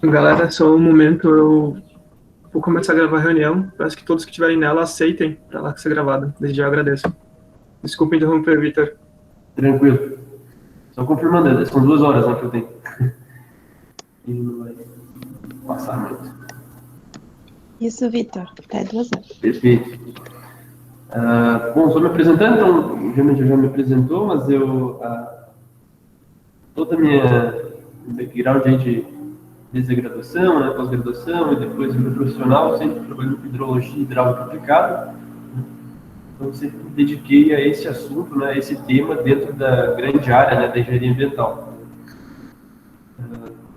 Galera, só um momento, eu vou começar a gravar a reunião. Peço que todos que estiverem nela aceitem para ela ser gravada. Desde já eu agradeço. Desculpa interromper, Vitor. Tranquilo. Só confirmando, são 2 horas, né, que eu tenho. E não vai passar muito. Isso, Vitor. Até 2 horas. Perfeito. Bom, só me apresentando, então, realmente já me apresentou, mas toda a minha background aí desde a graduação, né, pós-graduação e depois vida profissional, sempre trabalhando com hidrologia e hidráulica aplicada. Então, sempre me dediquei a esse assunto, né, a esse tema dentro da grande área, né, da engenharia ambiental.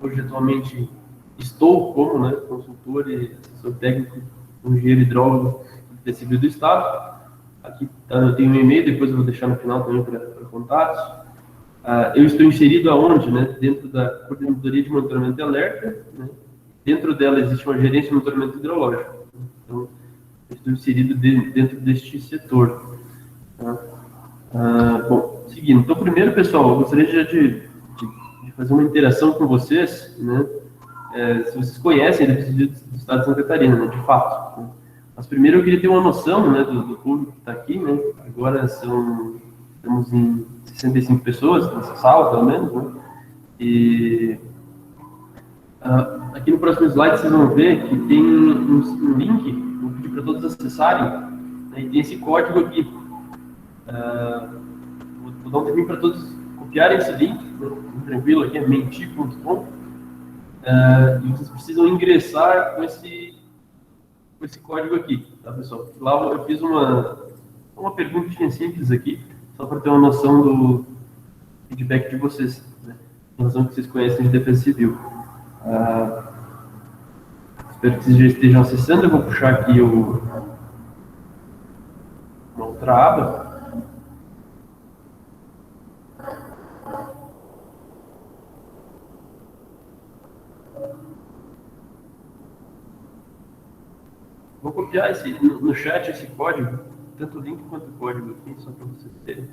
Hoje, atualmente, estou como, né, consultor e assessor técnico, engenheiro hidrólogo da Civil do Estado. Aqui eu tenho um e-mail, depois eu vou deixar no final também para contatos. Eu estou inserido aonde, né, dentro da Coordenadoria de Monitoramento e Alerta, né, dentro dela existe uma gerência de monitoramento hidrológico. Então, eu estou inserido dentro deste setor. Tá? Bom, seguindo. Então, primeiro, pessoal, eu gostaria de fazer uma interação com vocês, né? Se vocês conhecem do Estado de Santa Catarina, né, de fato. Né? Mas primeiro eu queria ter uma noção, né, do público que está aqui, né? Agora estamos em 65 pessoas nessa sala, pelo menos, né? E aqui no próximo slide vocês vão ver que tem um link, vou pedir para todos acessarem, né, e tem esse código aqui. Vou dar um tempinho para todos copiarem esse link, né, tranquilo, aqui é menti.com. E vocês precisam ingressar com esse código aqui, tá, pessoal? Lá eu fiz uma perguntinha simples aqui, só para ter uma noção do feedback de vocês, né? Em relação ao que vocês conhecem de defesa civil. Espero que vocês já estejam acessando. Eu vou puxar aqui uma outra aba. Vou copiar no chat esse código, tanto o link quanto o código aqui, só para vocês terem.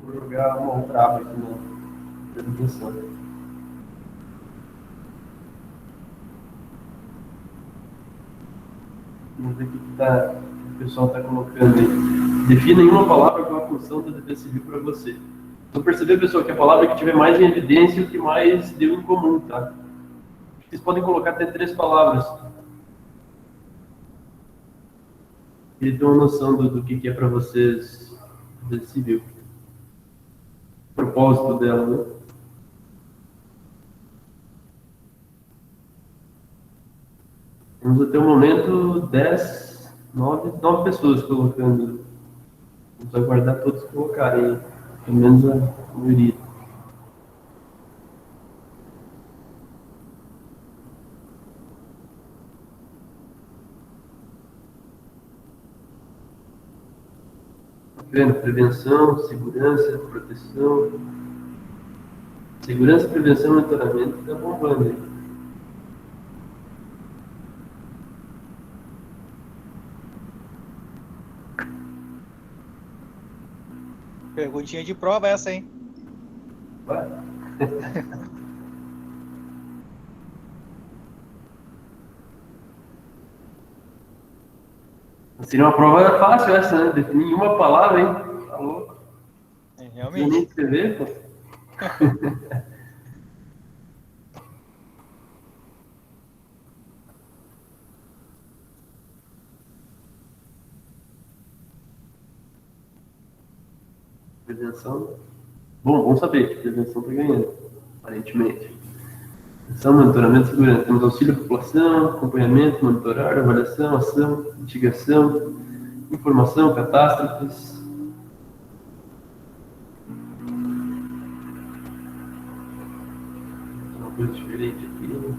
Vou jogar uma outra aba aqui na apresentação. Vamos ver o que o pessoal está colocando aí. Defina em uma palavra qual a função da defesa civil para você. Então, perceber, pessoal, que a palavra que tiver mais em evidência é o que mais deu em comum, tá? Vocês podem colocar até 3 palavras. E ter uma noção do que é para vocês a defesa civil. O propósito dela, né? Temos até o momento 9 pessoas colocando. Vamos aguardar todos colocarem, pelo menos a maioria. Prevenção, segurança, proteção. Segurança, prevenção e monitoramento está bombando aí. Perguntinha de prova essa, hein? Vai. Seria uma prova fácil essa, né? Definir em uma palavra, hein? Tá louco. Realmente. Não nem escrever, pô. Prevenção. Bom saber que prevenção está ganhando, aparentemente. Prevenção, monitoramento e segurança. Temos auxílio à população, acompanhamento, monitorar, avaliação, ação, mitigação, informação, catástrofes. Uma coisa diferente aqui, né?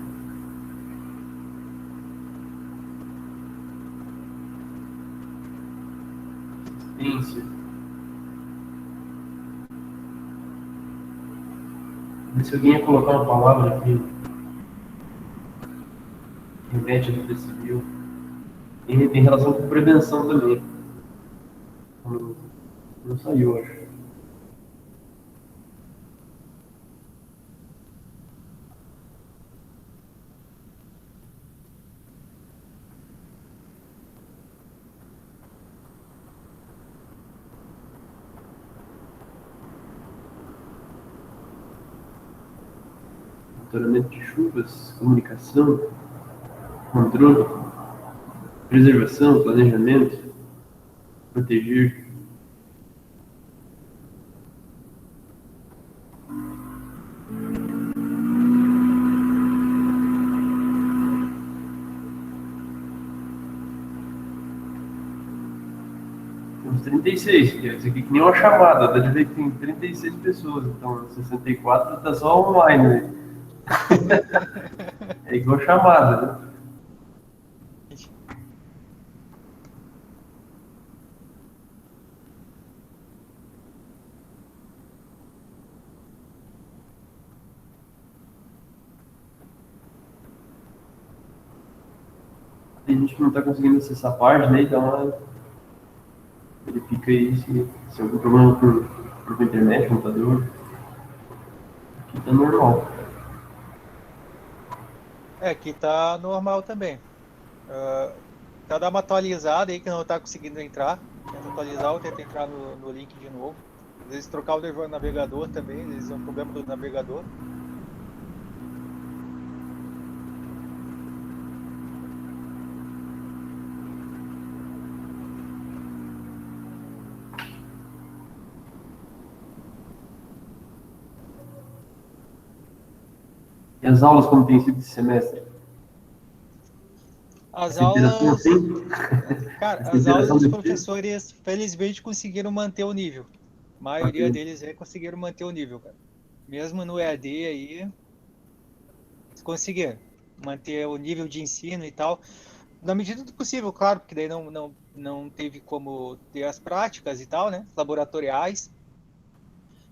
Assistência. Se alguém ia colocar uma palavra aqui, remete à defesa civil, tem relação com prevenção também. Não saiu, acho. Monitoramento de chuvas, comunicação, controle, preservação, planejamento, proteger. Temos 36, quer dizer que nem uma chamada, dá de ver que tem 36 pessoas, então 64 está só online, né? É igual chamada, né? Tem gente que não está conseguindo acessar a página, então verifica aí se algum problema por internet, computador. Aqui tá normal. Aqui tá normal também. Tá dando uma atualizada aí que não tá conseguindo entrar. Tenta atualizar ou tenta entrar no link de novo. Às vezes trocar o navegador também, às vezes é um problema do navegador. E as aulas como tem sido esse semestre? As Essa interação aulas, assim? cara, Essa as aulas interação dos de professores, felizmente, conseguiram manter o nível. A maioria deles aí conseguiram manter o nível, cara. Mesmo no EAD aí, eles conseguiram manter o nível de ensino e tal. Na medida do possível, claro, porque daí não teve como ter as práticas e tal, né? Laboratoriais.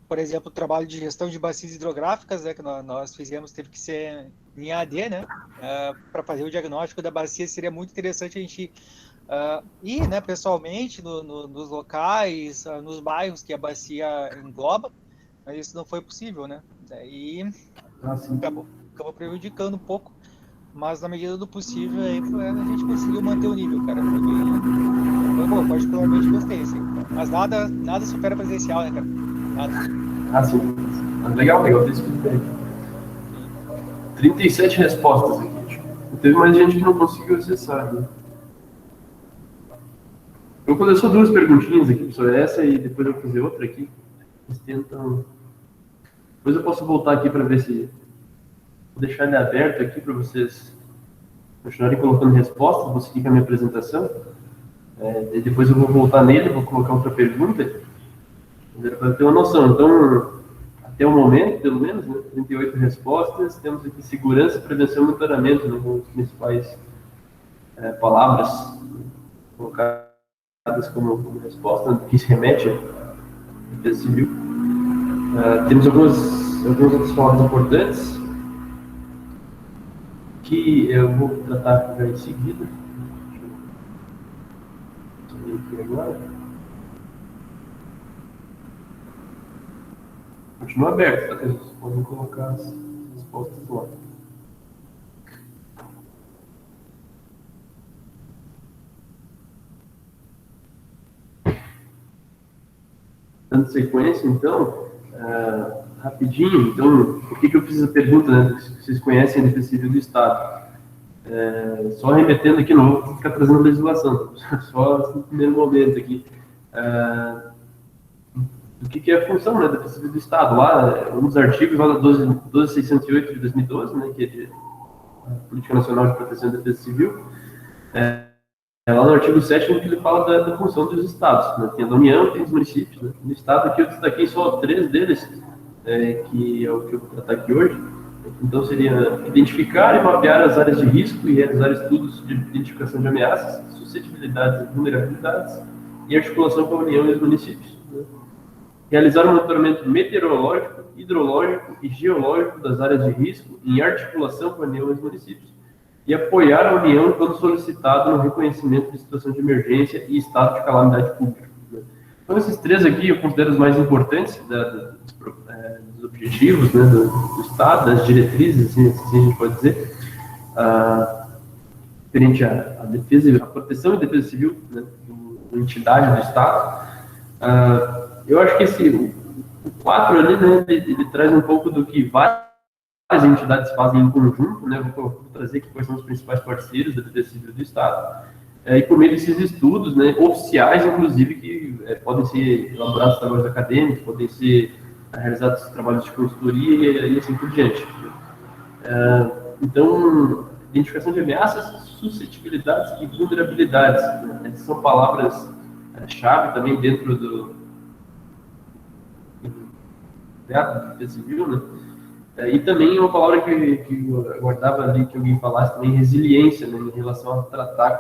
Por exemplo, o trabalho de gestão de bacias hidrográficas, né, que nós fizemos, teve que ser em AD, né? Para fazer o diagnóstico da bacia, seria muito interessante a gente ir, né, pessoalmente nos locais, nos bairros que a bacia engloba, mas isso não foi possível, né? Daí assim. acabou prejudicando um pouco, mas na medida do possível aí, a gente conseguiu manter o nível, cara. Foi bom, particularmente gostei, assim. Mas nada supera presencial, né, cara? Nada. Sim. Legal ter esse feedback. 37 respostas aqui. Teve mais gente que não conseguiu acessar, né? Eu vou fazer só duas perguntinhas aqui, professor. Essa e depois eu vou fazer outra aqui. Vocês tentam. Depois eu posso voltar aqui para ver se. Vou deixar ele aberto aqui para vocês continuarem colocando respostas. Vou seguir com a minha apresentação. E depois eu vou voltar nele, vou colocar outra pergunta. Para ter uma noção. Então, até o momento, pelo menos, né, 38 respostas. Temos aqui segurança, prevenção e monitoramento, né, com as principais palavras colocadas como resposta, né, que se remete à defesa civil. Temos algumas outras palavras importantes que eu vou tratar já em seguida. Deixa eu ver aqui agora. Continua aberto, tá? Vocês podem colocar as respostas lá. Dando sequência, então, rapidinho, então, por que eu fiz a pergunta, né? Vocês conhecem a defesa civil do Estado? Só remetendo aqui, não vou ficar trazendo legislação, só no primeiro momento aqui. O que é a função, né, da defesa civil do Estado? Lá, um dos artigos lá da 12.608 de 2012, né, que é de Política Nacional de Proteção da Defesa Civil, lá no artigo 7º que ele fala da função dos estados, né? Tem a da União, tem os municípios, né? No estado aqui eu destaquei só 3 deles, que é o que eu vou tratar aqui hoje. Então seria identificar e mapear as áreas de risco e realizar estudos de identificação de ameaças, suscetibilidades e vulnerabilidades e articulação com a União e os municípios, né? Realizar um monitoramento meteorológico, hidrológico e geológico das áreas de risco em articulação com a União e os municípios. E apoiar a União quando solicitado no reconhecimento de situação de emergência e estado de calamidade pública. Então, esses três aqui eu considero os mais importantes dos objetivos, né, do Estado, das diretrizes, assim a gente pode dizer, referente à defesa, à proteção e defesa civil, né, da entidade do Estado. Eu acho que o 4 ali, né, ele traz um pouco do que várias entidades fazem em conjunto, né, vou trazer aqui quais são os principais parceiros da defesa civil do Estado, e por meio desses estudos, né, oficiais, inclusive, que podem ser elaborados trabalhos acadêmicos, podem ser realizados trabalhos de consultoria e assim por diante. Então, identificação de ameaças, suscetibilidades e vulnerabilidades, né, são palavras-chave também dentro do defesa civil, né? E também uma palavra que eu aguardava ali que alguém falasse também, resiliência, né, em relação a tratar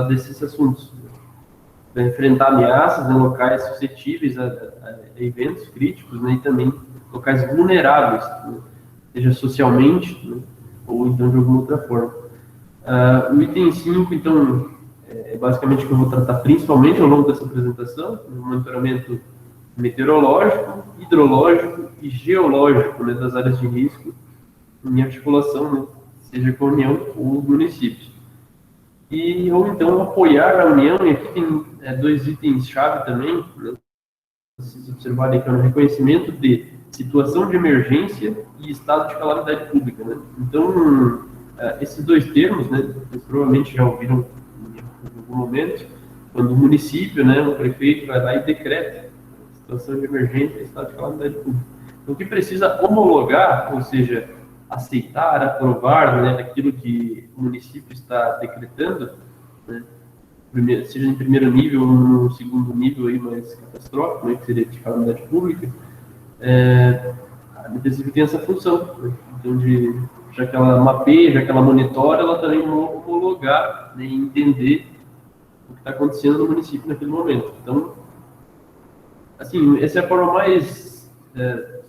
desses assuntos, né? Para enfrentar ameaças em locais suscetíveis a eventos críticos, né, e também locais vulneráveis, né, seja socialmente, né, ou então de alguma outra forma. O item 5, então, é basicamente o que eu vou tratar principalmente ao longo dessa apresentação, o monitoramento meteorológico, hidrológico e geológico, né, das áreas de risco em articulação, né, seja com a União ou os municípios. Ou então apoiar a União, e aqui tem 2 itens-chave também, né, vocês observarem que é o reconhecimento de situação de emergência e estado de calamidade pública, né? Então, esses 2 termos, né, vocês provavelmente já ouviram em algum momento, quando o município, né, o prefeito vai lá e decreta situação de emergência e estado de calamidade pública. Então, o que precisa homologar, ou seja, aceitar, aprovar, né, aquilo que o município está decretando, né, seja em primeiro nível ou no segundo nível aí mais catastrófico, né, que seria de calamidade pública, a defesa civil tem essa função, né? Então, já que ela mapeia, já que ela monitora, ela também homologar, né, e entender o que está acontecendo no município naquele momento. Então, assim, essa é a forma mais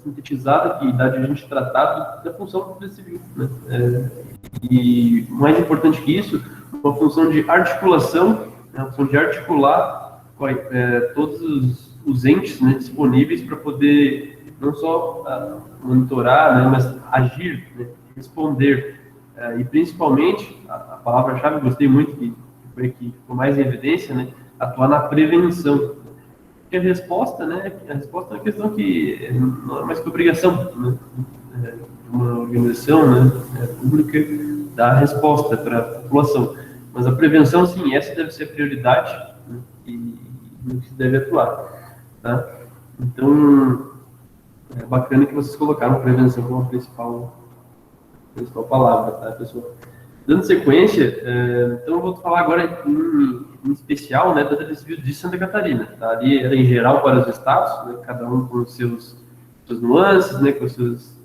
sintetizada que dá de a gente tratar da função da defesa civil, né? E mais importante que isso, uma função de articulação, né, uma função de articular todos os entes, né, disponíveis para poder não só monitorar, né, mas agir, né, responder. E principalmente, a palavra-chave, gostei muito, que foi que ficou mais em evidência, né, atuar na prevenção. Porque a resposta, né, é uma questão que não é mais que obrigação, né, de uma organização, né, pública dar a resposta para a população. Mas a prevenção, sim, essa deve ser a prioridade, né, e no que se deve atuar. Tá? Então, é bacana que vocês colocaram prevenção como a principal palavra, tá, pessoal? Dando sequência, então eu vou falar agora em especial, né, da defesa civil de Santa Catarina. Tá? Ali era em geral para os estados, né, cada um com suas nuances, né, com suas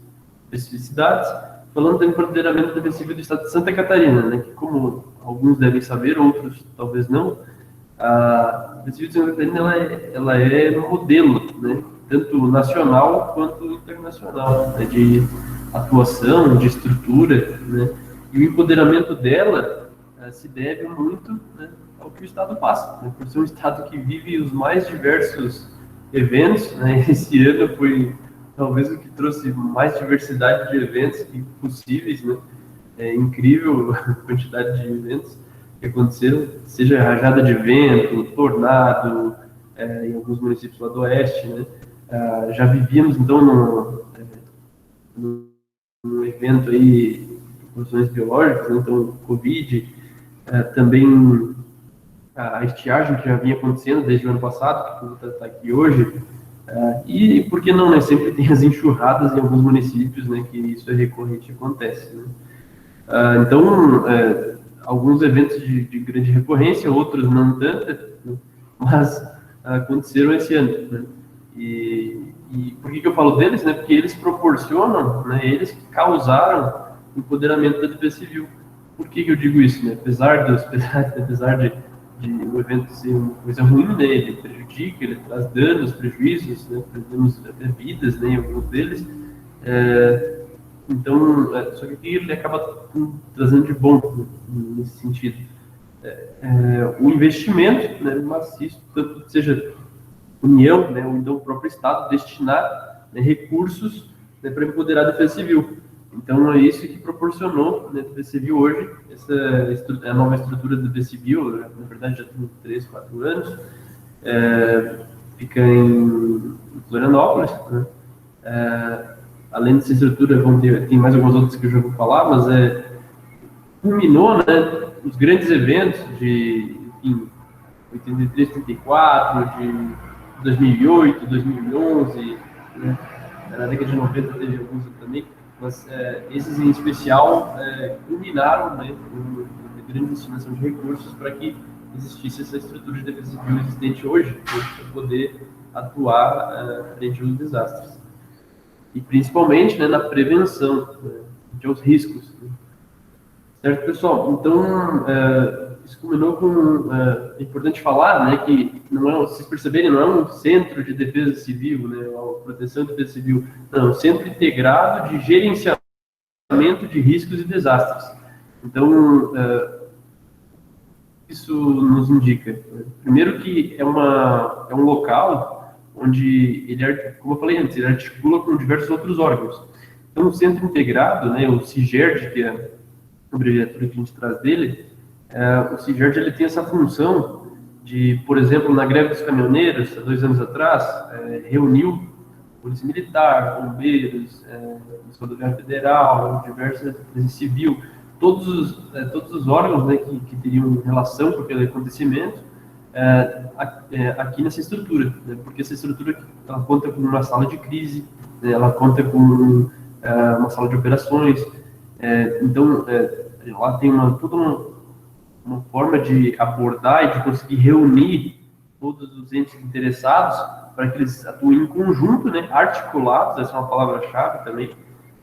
especificidades. Falando do empoderamento da defesa civil do estado de Santa Catarina, né, que como alguns devem saber, outros talvez não, a defesa civil de Santa Catarina ela é modelo, né, tanto nacional quanto internacional, né, de atuação, de estrutura, né, e o empoderamento dela se deve muito, né, ao que o Estado passa, né, por ser um Estado que vive os mais diversos eventos, né. Esse ano foi talvez o que trouxe mais diversidade de eventos possíveis, né. É incrível a quantidade de eventos que aconteceram, seja rajada de vento, tornado, em alguns municípios lá do oeste, né. Já vivíamos então num evento aí condições biológicas, né? Então, Covid, também a estiagem que já vinha acontecendo desde o ano passado, que eu vou tratar aqui hoje, e por que não, né? Sempre tem as enxurradas em alguns municípios, né? Que isso é recorrente, acontece, né? Então, alguns eventos de grande recorrência, outros não tanta, né? Mas aconteceram esse ano, né? E por que eu falo deles, né? Porque eles proporcionam, né? Eles que causaram o empoderamento da defesa civil. Por que eu digo isso, né? Apesar de o evento ser uma coisa ruim, né? Ele prejudica, ele traz danos, prejuízos, né? Perdemos até vidas, né? Em alguns deles. Então, só que aqui ele acaba trazendo de bom, né, nesse sentido. O investimento, né, maciço, tanto seja União, né, ou então o próprio Estado, destinar, né, recursos, né, para empoderar a defesa civil. Então, é isso que proporcionou, né, a defesa civil hoje, a nova estrutura da defesa civil, na verdade já tem 3, 4 anos, fica em Florianópolis, né? Além dessa estrutura, tem mais algumas outras que eu já vou falar, mas culminou, né, os grandes eventos de, enfim, 83, 84, de 2008, 2011, né? Na década de 90 teve alguns também, mas esses em especial culminaram, né, uma grande destinação de recursos para que existisse essa estrutura de defesa civil existente hoje, para poder atuar frente aos desastres. E principalmente, né, na prevenção, né, aos riscos. Né? Certo, pessoal? Então, isso culminou com... é importante falar, né, que, não é, vocês perceberem, não é um centro de defesa civil, né, uma proteção de defesa civil, não, é um centro integrado de gerenciamento de riscos e desastres. Então, isso nos indica, primeiro, que é um local onde ele, como eu falei antes, ele articula com diversos outros órgãos. Então, o centro integrado, né, o CIGERD, que é a abreviatura que a gente traz dele, o CIGERD, ele tem essa função de, por exemplo, na greve dos caminhoneiros, há 2 anos atrás, reuniu Polícia Militar, bombeiros, Rodoviária Federal, diversas defesa civil, todos os órgãos, né, que teriam relação com aquele acontecimento, aqui nessa estrutura, né, porque essa estrutura ela conta com uma sala de crise, né, ela conta com uma sala de operações, então lá tem toda uma forma de abordar e de conseguir reunir todos os entes interessados para que eles atuem em conjunto, né, articulados, essa é uma palavra-chave também,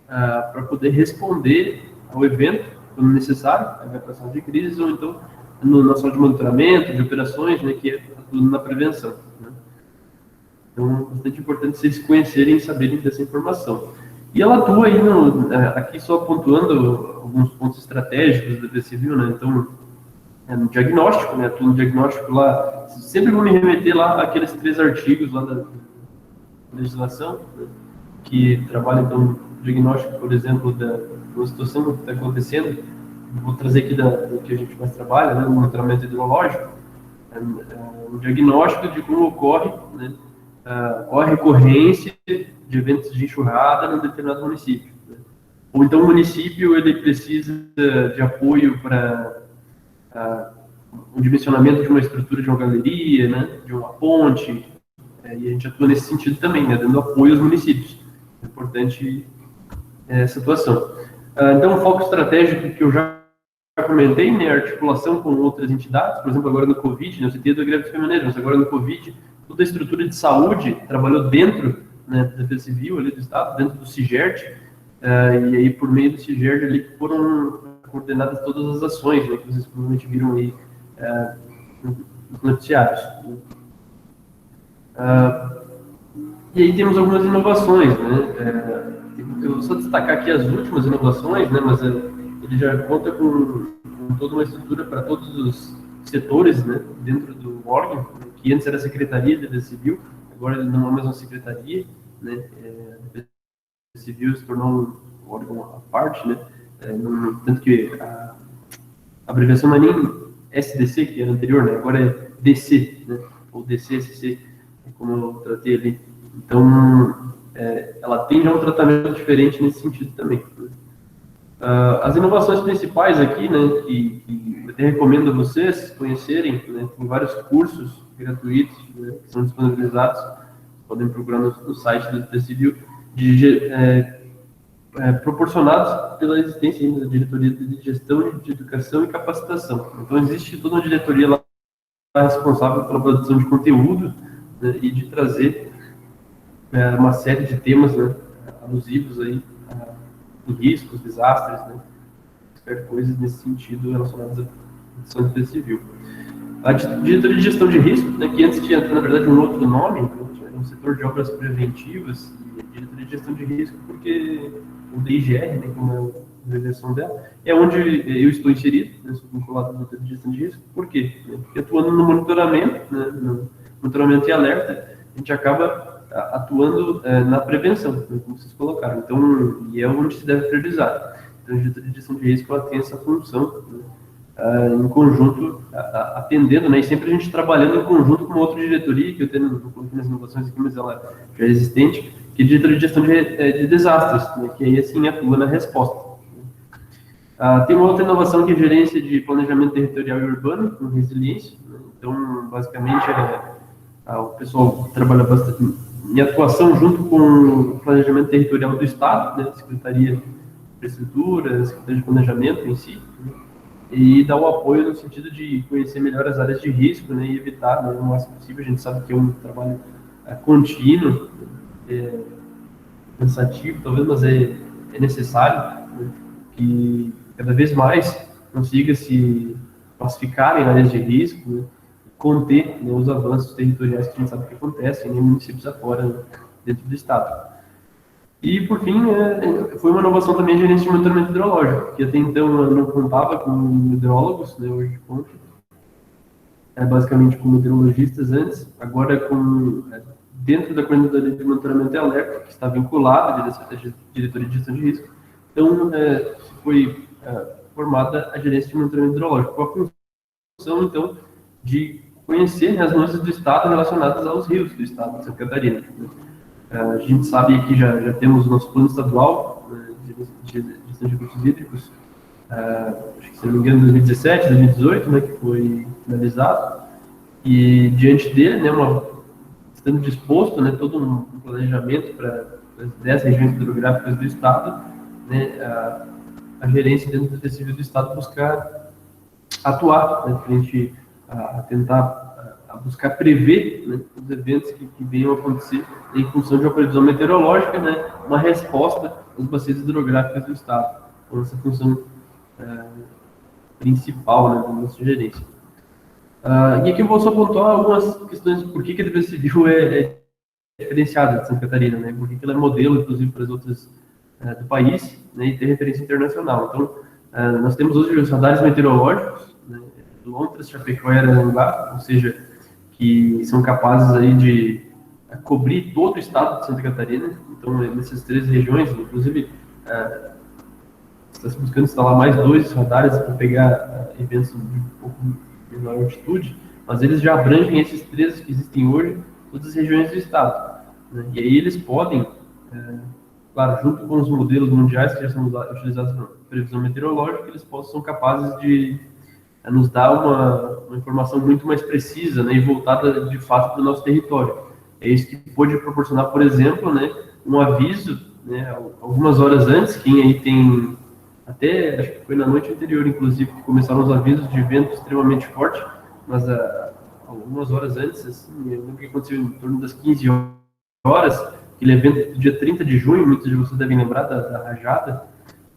para poder responder ao evento, quando necessário, a evacuação de crise, ou então na sala de monitoramento, de operações, né, que é tudo na prevenção. Né? Então, é bastante importante vocês conhecerem e saberem dessa informação. E ela atua aí, aqui só pontuando alguns pontos estratégicos da defesa civil, né? Então, no diagnóstico, né? Atua no diagnóstico lá, sempre vou me remeter lá àqueles 3 artigos lá da legislação, né? Que trabalham, então, diagnóstico, por exemplo, da situação que está acontecendo. Vou trazer aqui do que a gente mais trabalha, né? O monitoramento hidrológico, o diagnóstico de como ocorre, né? A recorrência de eventos de enxurrada num determinado município. Né? Ou então o município ele precisa de apoio para o dimensionamento de uma estrutura de uma galeria, né? De uma ponte, e a gente atua nesse sentido também, né? Dando apoio aos municípios. É importante essa atuação. Então, o foco estratégico que eu já comentei, né? Articulação com outras entidades, por exemplo, agora no Covid, né? Eu citei da greve dos caminhoneiros, mas agora no Covid, toda a estrutura de saúde trabalhou dentro, né, da Defesa Civil, ali do Estado, dentro do CIGERD, e aí por meio do CIGERD ali foram coordenadas todas as ações, né, que vocês provavelmente viram aí nos noticiários. E aí temos algumas inovações, né, eu vou só destacar aqui as últimas inovações, né, mas ele já conta com toda uma estrutura para todos os setores, né, dentro do órgão, que antes era a Secretaria de Defesa Civil, agora ele não é mais uma secretaria, né, a Defesa Civil se tornou um órgão à parte, né, tanto que a abreviação não é nem SDC, que era anterior, né, agora é DC, né, ou DCSC, como eu tratei ali. Então, ela tem já um tratamento diferente nesse sentido também. Né. As inovações principais aqui, né, que eu até recomendo a vocês conhecerem, né, tem vários cursos gratuitos, né, que são disponibilizados, podem procurar no site da Defesa Civil, proporcionados pela existência da Diretoria de Gestão de Educação e Capacitação. Então, existe toda uma diretoria lá responsável pela produção de conteúdo, né, e de trazer uma série de temas, né, alusivos aí em riscos, desastres, né, qualquer coisa nesse sentido relacionadas à produção de Defesa Civil. A diretoria de gestão de risco, né, que antes tinha, na verdade, um outro nome, era um setor de obras preventivas, e a diretoria de gestão de risco, porque o DIGR, né, como é a abreviação dela, é onde eu estou inserido, né, sou vinculado à diretoria de gestão de risco. Por quê? Porque atuando no monitoramento, né, no monitoramento e alerta a gente acaba atuando na prevenção, né, como vocês colocaram. Então, e é onde se deve priorizar. Então, a diretoria de gestão de risco ela tem essa função, né, em conjunto, atendendo, né, e sempre a gente trabalhando em conjunto com uma outra diretoria, que eu tenho, não coloquei nas inovações aqui, mas ela já é existente, que é a diretoria de gestão de desastres, né, que aí, assim, atua na resposta. Tem uma outra inovação que é a gerência de planejamento territorial e urbano, com resiliência, né, então, basicamente, o pessoal trabalha bastante em atuação junto com o planejamento territorial do Estado, né, Secretaria de Infraestrutura, Secretaria de Planejamento em si, né, e dar o apoio no sentido de conhecer melhor as áreas de risco, né, e evitar, né, o máximo possível. A gente sabe que é um trabalho contínuo, cansativo, talvez, mas é necessário, né, que cada vez mais consiga se classificar em áreas de risco, né, conter, né, os avanços territoriais que a gente sabe que acontecem em municípios afora, né, dentro do Estado. E, por fim, foi uma inovação também a gerência de monitoramento hidrológico, que até então eu não contava com hidrólogos, né, hoje conta, basicamente com meteorologistas antes, agora dentro da coordenadoria de monitoramento e alerta, que está vinculada à diretoria de gestão de risco. Então, foi formada a gerência de monitoramento hidrológico, com a função, então, de conhecer, né, as nuances do Estado relacionadas aos rios do Estado de Santa Catarina. A gente sabe que já temos o nosso plano estadual, né, de gestão de recursos hídricos, acho que, se não me engano, em 2017, 2018, né, que foi finalizado, e diante dele, né, estando disposto, né, todo um planejamento para as 10 regiões hidrográficas do Estado, né, a gerência dentro do tecido do Estado buscar atuar, né, frente a tentar buscar prever, né, os eventos que venham a acontecer em função de uma previsão meteorológica, né, uma resposta às bacias hidrográficas do Estado. Então, essa função principal, né, da nossa gerência. E aqui eu vou só pontuar algumas questões por que a defesa civil é diferenciada de Santa Catarina, né, por que ela é modelo, inclusive, para as outras do país, né, e tem referência internacional. Então, nós temos hoje os radares meteorológicos, né, do ONTRAS, Chapecó e Araranguá, ou seja, que são capazes aí de cobrir todo o estado de Santa Catarina. Então, nessas 13 regiões, inclusive, está se buscando instalar mais 2 radares para pegar eventos de um pouco menor altitude, mas eles já abrangem esses 13 que existem hoje, todas as regiões do estado, né? E aí eles podem, claro, junto com os modelos mundiais que já são utilizados para previsão meteorológica, eles são capazes de nos dar uma informação muito mais precisa, né, e voltada de fato para o nosso território. É isso que pode proporcionar, por exemplo, né, um aviso, né, algumas horas antes. Quem aí tem, até acho que foi na noite anterior, inclusive, que começaram os avisos de vento extremamente forte, mas algumas horas antes, assim, eu lembro que aconteceu em torno das 15 horas, aquele evento do dia 30 de junho, muitos de vocês devem lembrar da rajada,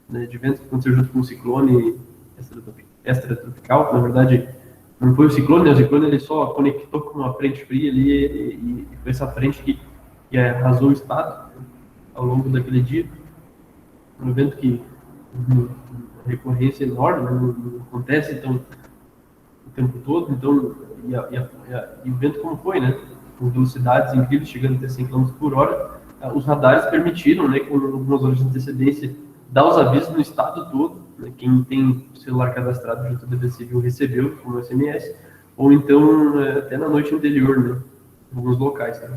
né, de vento que aconteceu junto com o ciclone extratropical, que na verdade não foi o ciclone ele só conectou com uma frente fria ali, e foi essa frente que arrasou o estado, né, ao longo daquele dia. Um evento que uma recorrência enorme, né, não acontece então o tempo todo, então, e o vento como foi, né, com velocidades incríveis, chegando até 100 km por hora, os radares permitiram, né, com algumas horas de antecedência, dar os avisos no estado todo, né, quem tem celular cadastrado junto à Defesa Civil recebeu como SMS, ou então até na noite anterior, né, em alguns locais. Tá?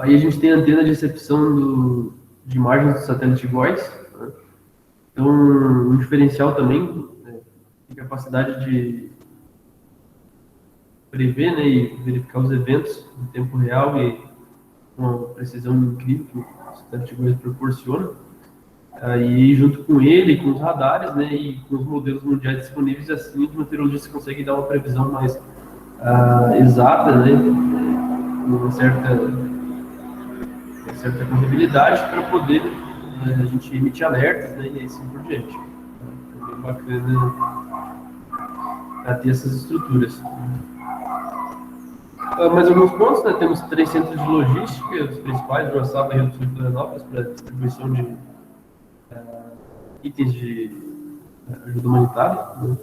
Aí a gente tem a antena de recepção de imagens do satélite GOES, né? Então um diferencial também, né, tem capacidade de prever, né, e verificar os eventos em tempo real e com uma precisão incrível que o satélite GOES proporciona. E junto com ele, com os radares, né, e com os modelos mundiais disponíveis, assim, os meteorologistas conseguem dar uma previsão mais exata, né, uma certa confiabilidade para poder a gente emitir alertas, né, e assim por diante. É bem bacana ter essas estruturas. Mais alguns pontos, né? Temos 3 centros de logística, os principais, Joaçaba, Rio do Sul e Florianópolis, para distribuição de itens de ajuda humanitária, né?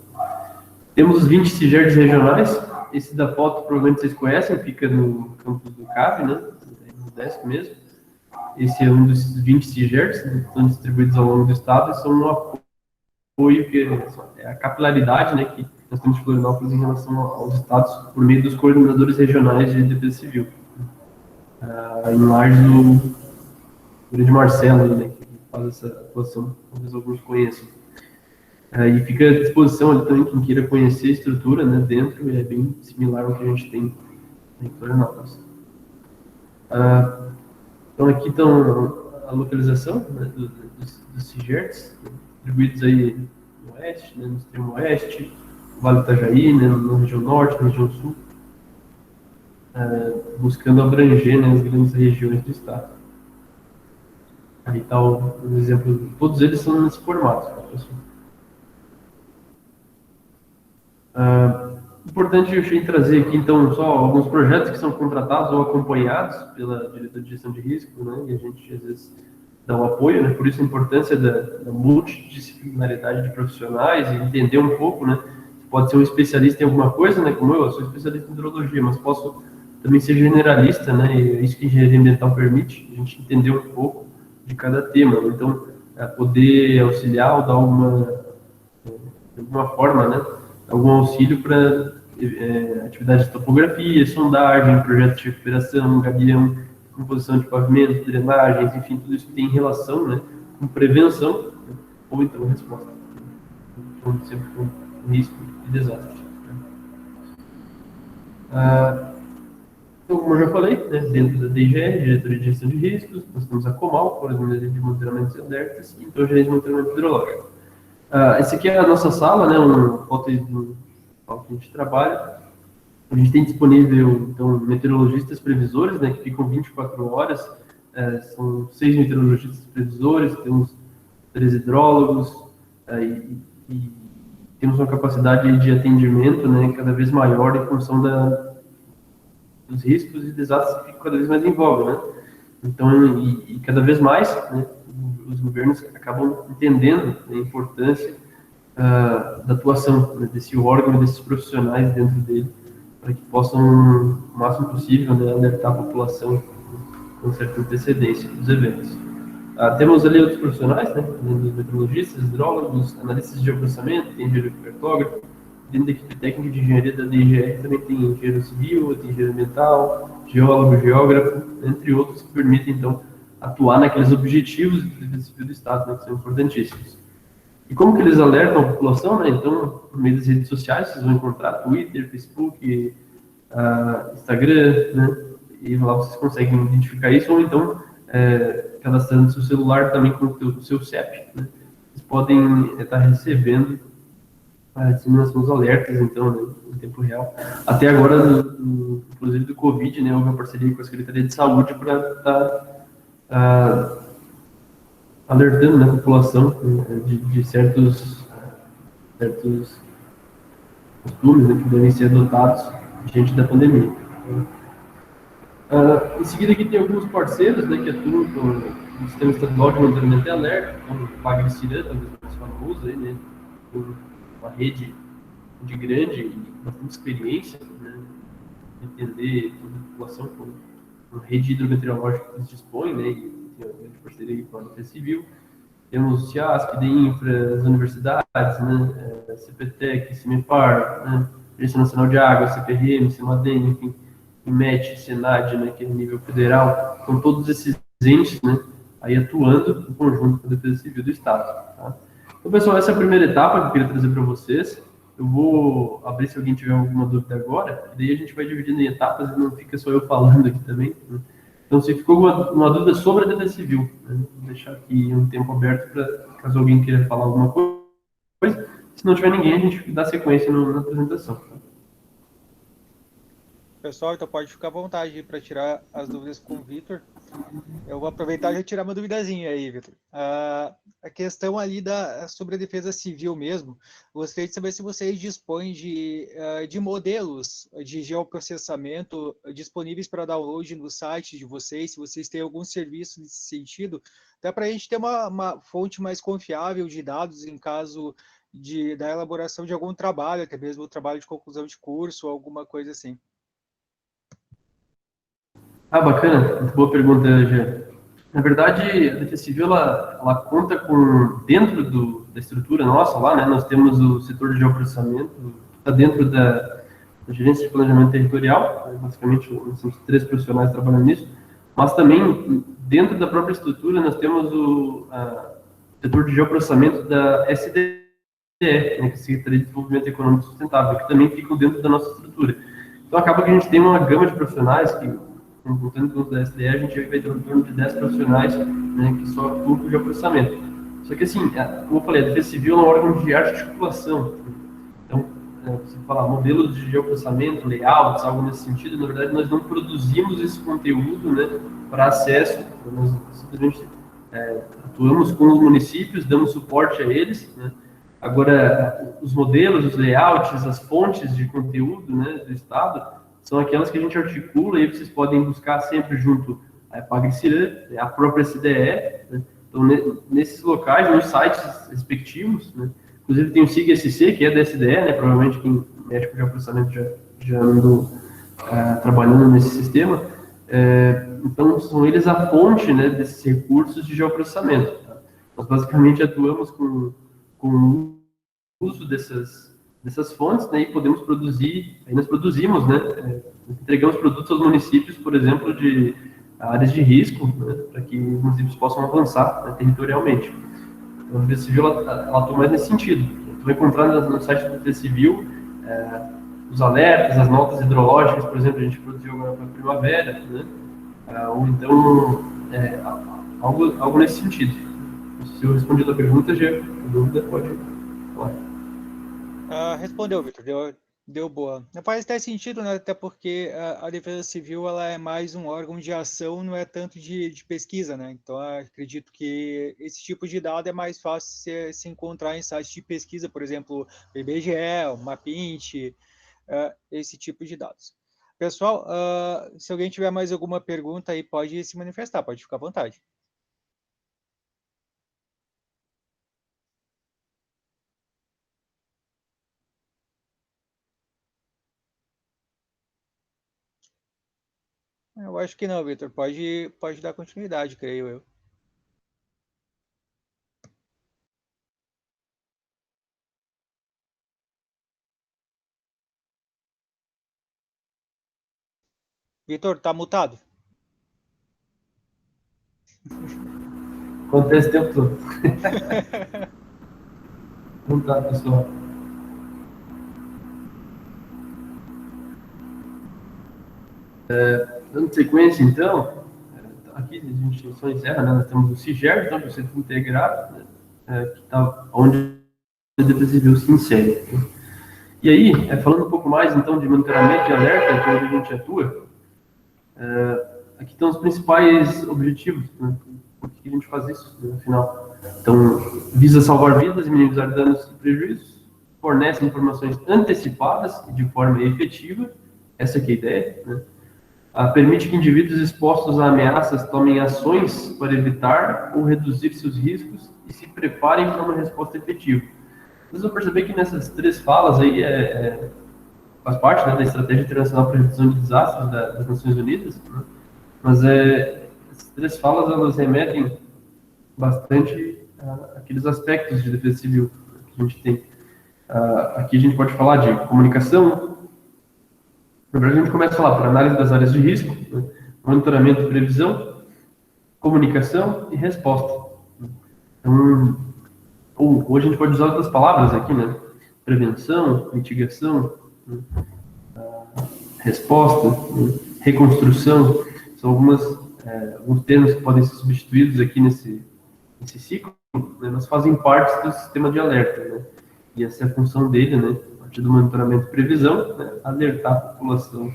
Temos os 20 CIGERDs regionais, esse da foto provavelmente vocês conhecem, fica no campus do CAV, né? No desk mesmo. Esse é um dos 20 CIGERTs, né, que estão distribuídos ao longo do estado e são um apoio, que é a capilaridade, né, que nós temos de Florianópolis em relação aos estados por meio dos coordenadores regionais de defesa civil. Em Lages, o grande Marcelo, né, que faz essa atuação, talvez alguns conheçam. E fica à disposição ali também quem queira conhecer a estrutura, né, dentro, é bem similar ao que a gente tem em Florianópolis. Então aqui estão a localização, né, dos CIGERTs, né, distribuídos aí no oeste, né, no extremo oeste, no Vale do Itajaí, né, na região norte, na região sul, buscando abranger, né, as grandes regiões do estado. Aí está o exemplo, todos eles são nesse formato, tá, pessoal? Importante eu achei trazer aqui, então, só alguns projetos que são contratados ou acompanhados pela diretoria de gestão de risco, né, e a gente, às vezes, dá um apoio, né, por isso a importância da multidisciplinaridade de profissionais e entender um pouco, né, pode ser um especialista em alguma coisa, né, como eu sou especialista em hidrologia, mas posso também ser generalista, né, e é isso que a engenharia ambiental permite, a gente entender um pouco de cada tema, né, então, poder auxiliar ou dar de alguma forma, né, algum auxílio para atividades de topografia, sondagem, projetos de recuperação, gabião, composição de pavimentos, drenagens, enfim, tudo isso tem relação, né, com prevenção, né, ou então resposta, então, sempre com risco de desastre. Então, como eu já falei, né, dentro da DGR, Diretoria de Gestão de Riscos, nós temos a COMAL, Coordenadoria de Monitoramento e Alertas, e então Gerência de Monitoramento Hidrológico. Esse aqui é a nossa sala, né, um foto do qual a gente trabalha. A gente tem disponível, então, meteorologistas previsores, né, que ficam 24 horas, são 6 meteorologistas previsores, temos 3 hidrólogos, e temos uma capacidade de atendimento, né, cada vez maior em função dos riscos e desastres que ficam cada vez mais em voga, né? Então, e cada vez mais, né, os governos acabam entendendo a importância da atuação, né, desse órgão, desses profissionais dentro dele, para que possam, o máximo possível, né, alertar a população com certa antecedência dos eventos. Temos ali outros profissionais, né, meteorologistas, hidrólogos, analistas de geoprocessamento, tem engenheiro cartógrafo, dentro da equipe técnica de engenharia da DGR também tem engenheiro civil, tem engenheiro ambiental, geólogo, geógrafo, entre outros, que permitem, então, atuar naqueles objetivos de defesa civil do Estado, né, que são importantíssimos. E como que eles alertam a população, né? Então, por meio das redes sociais, vocês vão encontrar Twitter, Facebook, Instagram, né? E lá vocês conseguem identificar isso, ou então, cadastrando seu celular também com o seu CEP, né? Vocês podem estar recebendo a disseminação dos alertas, então, né, em tempo real. Até agora, inclusive do Covid, né, houve uma parceria com a Secretaria de Saúde para estar alertando, né, a população de certos costumes, né, que devem ser adotados diante da pandemia. Em seguida, aqui tem alguns parceiros, né, que atuam com o Sistema Estadual de Monitoramento e Alerta, como o PAGRE-CIRAM, talvez o mais famoso, aí, né, uma rede de grande e bastante experiência, né, entender toda a população com uma rede hidrometeorológica que eles dispõem, né, e tem uma grande parceria com a Defesa Civil. Temos o CIASP, DEINFRA, as universidades, né, CPTEC, CIMEPAR, né, Agência Nacional de Água, CPRM, CEMADEM, enfim, IMET, SENAD, né, que é nível federal, então todos esses entes, né, aí atuando em conjunto com a Defesa Civil do Estado. Tá? Então, pessoal, essa é a primeira etapa que eu queria trazer para vocês. Eu vou abrir se alguém tiver alguma dúvida agora, e daí a gente vai dividindo em etapas e não fica só eu falando aqui também. Né? Então, se ficou uma dúvida sobre a Defesa Civil, né, vou deixar aqui um tempo aberto para caso alguém queira falar alguma coisa. Se não tiver ninguém, a gente dá sequência na apresentação. Tá? Pessoal, então pode ficar à vontade para tirar as dúvidas com o Vitor. Eu vou aproveitar e já tirar uma duvidazinha aí, Vitor. A questão ali sobre a defesa civil mesmo, gostaria de saber se vocês dispõem de modelos de geoprocessamento disponíveis para download no site de vocês, se vocês têm algum serviço nesse sentido, até para a gente ter uma fonte mais confiável de dados em caso da elaboração de algum trabalho, até mesmo o trabalho de conclusão de curso, ou alguma coisa assim. Bacana, muito boa pergunta, Jean. Na verdade, a Defesa Civil, ela conta com, dentro da estrutura nossa lá, né, nós temos o setor de geoprocessamento, que está dentro da Gerência de Planejamento Territorial, né, basicamente nós temos 3 profissionais trabalhando nisso, mas também, dentro da própria estrutura, nós temos o setor de geoprocessamento da SDE, né, que é a Secretaria de Desenvolvimento Econômico Sustentável, que também ficam dentro da nossa estrutura. Então, acaba que a gente tem uma gama de profissionais que, contando com os da SDE, a gente vai ter em torno de 10 profissionais, né, que só atuam com geoprocessamento. Só que, assim, como eu falei, a Defesa Civil é um órgão de articulação. Então, você falar modelos de geoprocessamento, layouts, algo nesse sentido, na verdade, nós não produzimos esse conteúdo, né, para acesso, nós simplesmente atuamos com os municípios, damos suporte a eles, né. Agora, os modelos, os layouts, as fontes de conteúdo, né, do Estado, são aquelas que a gente articula e vocês podem buscar sempre junto à EPAGRE-CIRAM, a própria SDE, né? Então, nesses locais, nos sites respectivos, né? Inclusive tem o SIG-SC, que é da SDE, né? Provavelmente quem mexe com geoprocessamento já andou trabalhando nesse sistema. Então, são eles a fonte, né, desses recursos de geoprocessamento. Tá? Nós basicamente atuamos com o uso dessas fontes, né, e podemos produzir, aí nós produzimos, né, entregamos produtos aos municípios, por exemplo, de áreas de risco, né, para que os municípios possam avançar, né, territorialmente. Então, a Defesa Civil, ela atua mais nesse sentido. Você vai encontrar no site da Defesa Civil os alertas, as notas hidrológicas, por exemplo, a gente produziu agora para a primavera, né, ou então algo nesse sentido. Se eu respondi a pergunta, já a dúvida pode falar. Respondeu, Vitor, deu boa. Faz até sentido, né? Até porque a Defesa Civil ela é mais um órgão de ação, não é tanto de pesquisa, né? Então, acredito que esse tipo de dado é mais fácil se encontrar em sites de pesquisa, por exemplo, o IBGE, o Mapint, esse tipo de dados. Pessoal, se alguém tiver mais alguma pergunta aí, pode se manifestar, pode ficar à vontade. Eu acho que não, Vitor. Pode dar continuidade, creio eu. Vitor, tá mutado? Acontece o tempo todo. Não tá, pessoal. Dando sequência, então, aqui a gente só encerra, né? Nós temos o CIGER, então, o Centro Integrado, né? Que está onde a Defesa Civil se insere. E aí, falando um pouco mais, então, de monitoramento e alerta, que é onde a gente atua, aqui estão os principais objetivos, né? Por que a gente faz isso, né, afinal? Então, visa salvar vidas e minimizar danos e prejuízos, fornece informações antecipadas e de forma efetiva, essa que é a ideia, né? Permite que indivíduos expostos a ameaças tomem ações para evitar ou reduzir seus riscos e se preparem para uma resposta efetiva. Vocês vão perceber que nessas 3 falas aí faz parte, né, da Estratégia Internacional para a Redução de Desastres das Nações Unidas, né? Mas essas 3 falas, elas remetem bastante àqueles aspectos de defesa civil que a gente tem. Aqui a gente pode falar de comunicação. Na verdade, a gente começa a falar por análise das áreas de risco, né, monitoramento e previsão, comunicação e resposta. Então, hoje a gente pode usar outras palavras aqui, né? Prevenção, mitigação, né, resposta, né, reconstrução, são alguns termos que podem ser substituídos aqui nesse ciclo, né, mas fazem parte do sistema de alerta, né? E essa é a função dele, né? A partir do monitoramento e previsão, né, alertar a população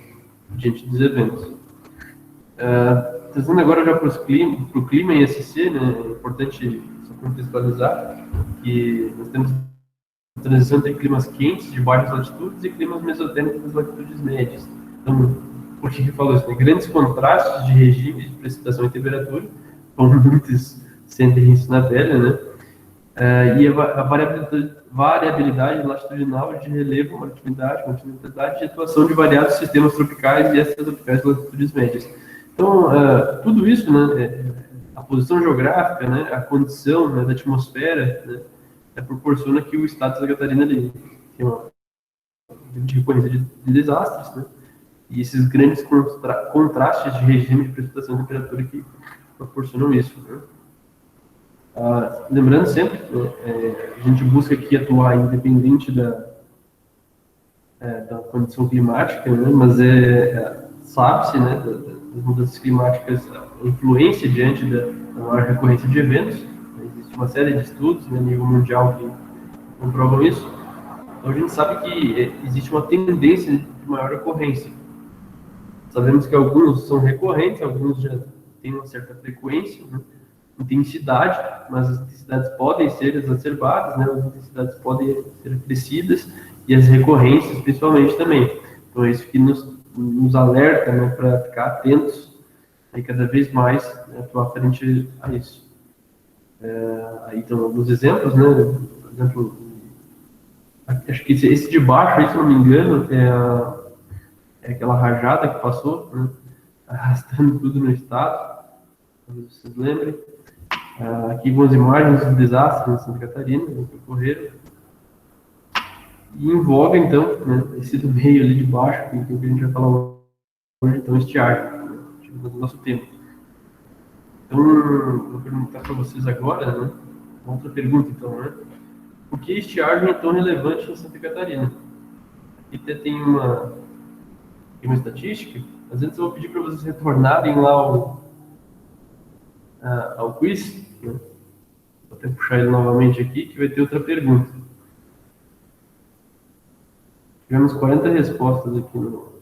diante dos eventos. Trazendo agora já para o clima e SC, né, é importante só contextualizar que nós temos a transição entre climas quentes de baixas latitudes e climas mesotérmicos das latitudes médias. Então, por que falou isso? Né? Grandes contrastes de regime de precipitação e temperatura, como muitos sentem isso na pele, né? E a variabilidade latitudinal de relevo, maritividade, continentalidade e atuação de variados sistemas tropicais e extratropicais de latitudes médias. Então, tudo isso, né, a posição geográfica, né, a condição, né, da atmosfera, né, proporciona que o estado de Santa Catarina ele tem uma de recorrência de desastres, né, e esses grandes contrastes de regime de precipitação e temperatura que proporcionam isso, né. Lembrando sempre, a gente busca aqui atuar independente da condição climática, né, mas sabe-se, né, das mudanças climáticas, a influência diante da maior recorrência de eventos. Existe uma série de estudos, né, a nível mundial que comprovam isso. Então a gente sabe que existe uma tendência de maior ocorrência. Sabemos que alguns são recorrentes, alguns já têm uma certa frequência, né, intensidade, mas as intensidades podem ser exacerbadas, né, as intensidades podem ser acrescidas e as recorrências principalmente também. Então é isso que nos alerta, né, para ficar atentos e cada vez mais, né, atuar frente a isso. Aí estão alguns exemplos, né, por exemplo, acho que esse de baixo, se não me engano, é aquela rajada que passou, né, arrastando tudo no estado, talvez vocês lembrem. Aqui algumas imagens de desastres em Santa Catarina que ocorreram. E envolve, então, né, esse do meio ali de baixo, que a gente vai falar hoje, então, estiagem, né, do nosso tempo. Então, vou perguntar para vocês agora, né, uma outra pergunta, então, né? Por que estiagem é tão relevante em Santa Catarina? Aqui tem uma estatística, mas antes eu vou pedir para vocês retornarem lá ao quiz, né? Vou até puxar ele novamente aqui, que vai ter outra pergunta. Tivemos 40 respostas aqui no...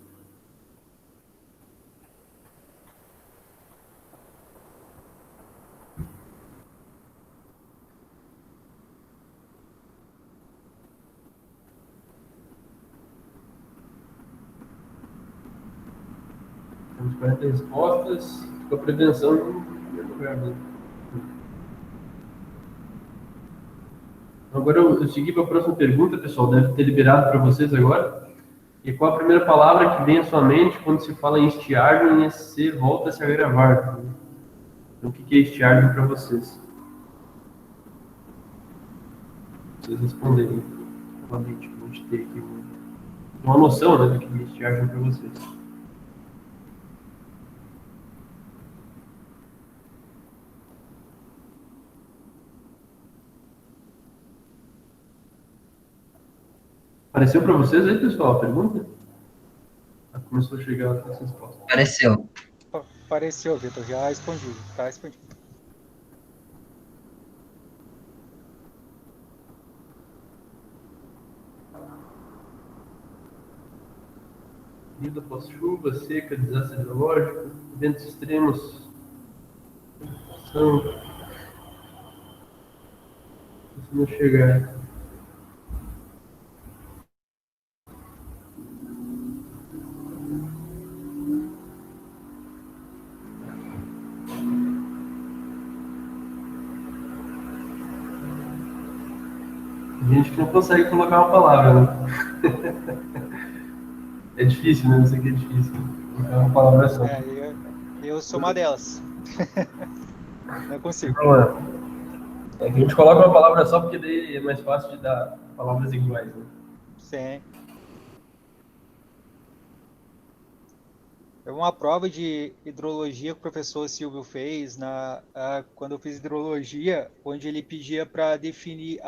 Temos 40 respostas, com a prevenção em primeiro lugar, né? Agora eu segui para a próxima pergunta, pessoal, deve ter liberado para vocês agora. E qual a primeira palavra que vem à sua mente quando se fala em estiagem e se volta a se agravar? Então, o que é estiagem para vocês? Vocês responderem novamente, para a gente ter aqui uma noção, né, do que é estiagem para vocês. Apareceu para vocês aí, pessoal, a pergunta? Começou a chegar as respostas. Apareceu. Apareceu, Vitor. Já respondi. Tá respondido. Vida pós-chuva, seca, desastre hidrológico, eventos extremos, são... Se não chegar... Tem gente que não consegue colocar uma palavra, né? É difícil, né? Isso aqui é difícil. Colocar uma palavra só. Eu sou uma delas. Não consigo. A gente coloca uma palavra só porque daí é mais fácil de dar palavras iguais, né? Sim. É uma prova de hidrologia que o professor Silvio fez quando eu fiz hidrologia, onde ele pedia para definir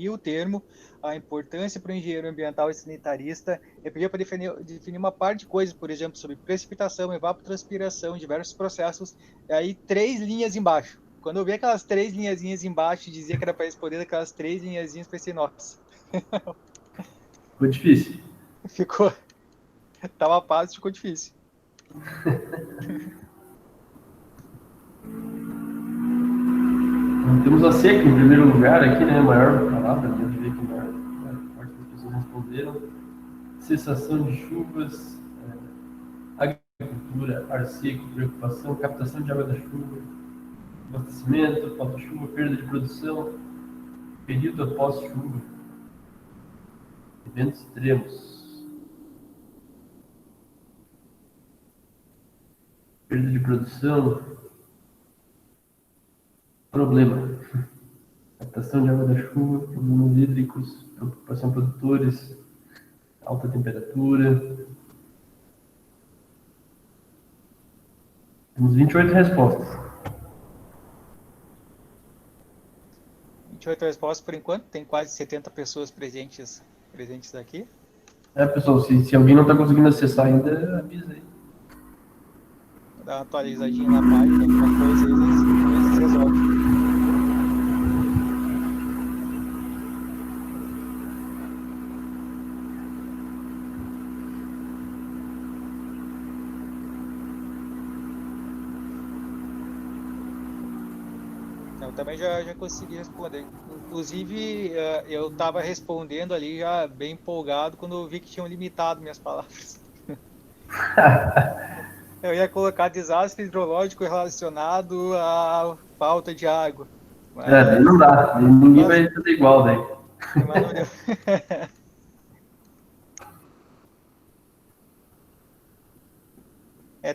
o termo, a importância para o engenheiro ambiental e sanitarista. Ele pedia para definir uma parte de coisas, por exemplo, sobre precipitação, evapotranspiração, diversos processos, e aí 3 linhas embaixo. Quando eu vi aquelas 3 linhazinhas embaixo e dizia que era para responder aquelas 3 linhazinhas, pensei, nossa. Ficou difícil. Ficou. Tava fácil, ficou difícil. Temos a seca em primeiro lugar aqui, né? A maior palavra, a gente vê que a maior parte das pessoas responderam. Cessação de chuvas, agricultura, ar seco, preocupação, captação de água da chuva, abastecimento, falta de chuva, perda de produção, período após chuva. Eventos extremos. Perda de produção. Problema. Captação de água da chuva, problemas hídricos, preocupação produtores, alta temperatura. Temos 28 respostas. 28 respostas por enquanto, tem quase 70 pessoas presentes aqui. Pessoal, se alguém não está conseguindo acessar ainda, avisa aí. Vou dar uma atualizadinha na página, alguma coisa eles resolvem. Eu também já consegui responder. Inclusive, eu estava respondendo ali já bem empolgado quando eu vi que tinham limitado minhas palavras. Eu ia colocar desastre hidrológico relacionado à falta de água. Mas não dá, ninguém vai fazer igual daí. Mas não deu.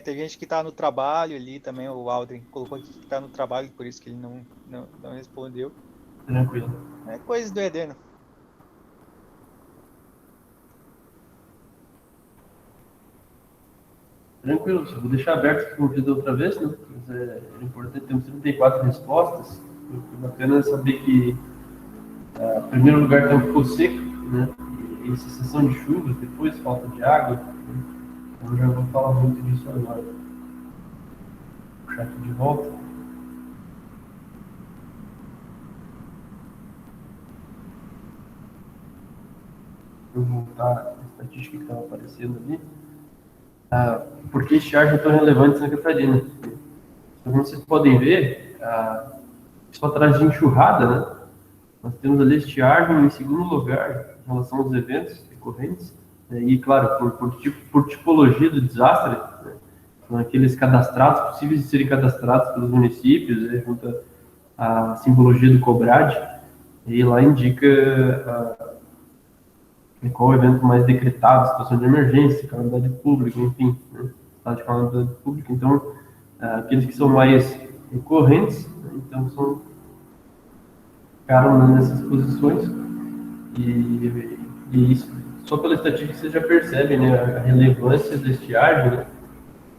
Tem gente que está no trabalho ali também, o Aldrin colocou aqui que está no trabalho, por isso que ele não respondeu. Tranquilo. É coisa do Edeno. Tranquilo, só vou deixar aberto como fiz da outra vez, né? Mas é importante, temos 34 respostas. O bacana é saber que, em primeiro lugar, o tempo ficou seco, né? E cessação de chuvas, depois falta de água. Né? Então, eu já vou falar muito disso agora. Vou puxar aqui de volta. Vou voltar a estatística que estava aparecendo ali. Por que estiagem é tão relevante em Santa Catarina? Então, como vocês podem ver, só atrás de enxurrada, né? Nós temos ali estiagem em segundo lugar em relação aos eventos recorrentes, né? E, claro, por tipologia do desastre, né? São aqueles cadastrados, possíveis de serem cadastrados pelos municípios, né? Junto à simbologia do COBRAD, e lá indica qual o evento mais decretado, situação de emergência, calamidade pública, enfim, né? Estado de calamidade pública. Então, aqueles que são mais recorrentes, né? Então ficaram nessas posições, e isso, só pela estatística você já percebe, né, a relevância da estiagem, né?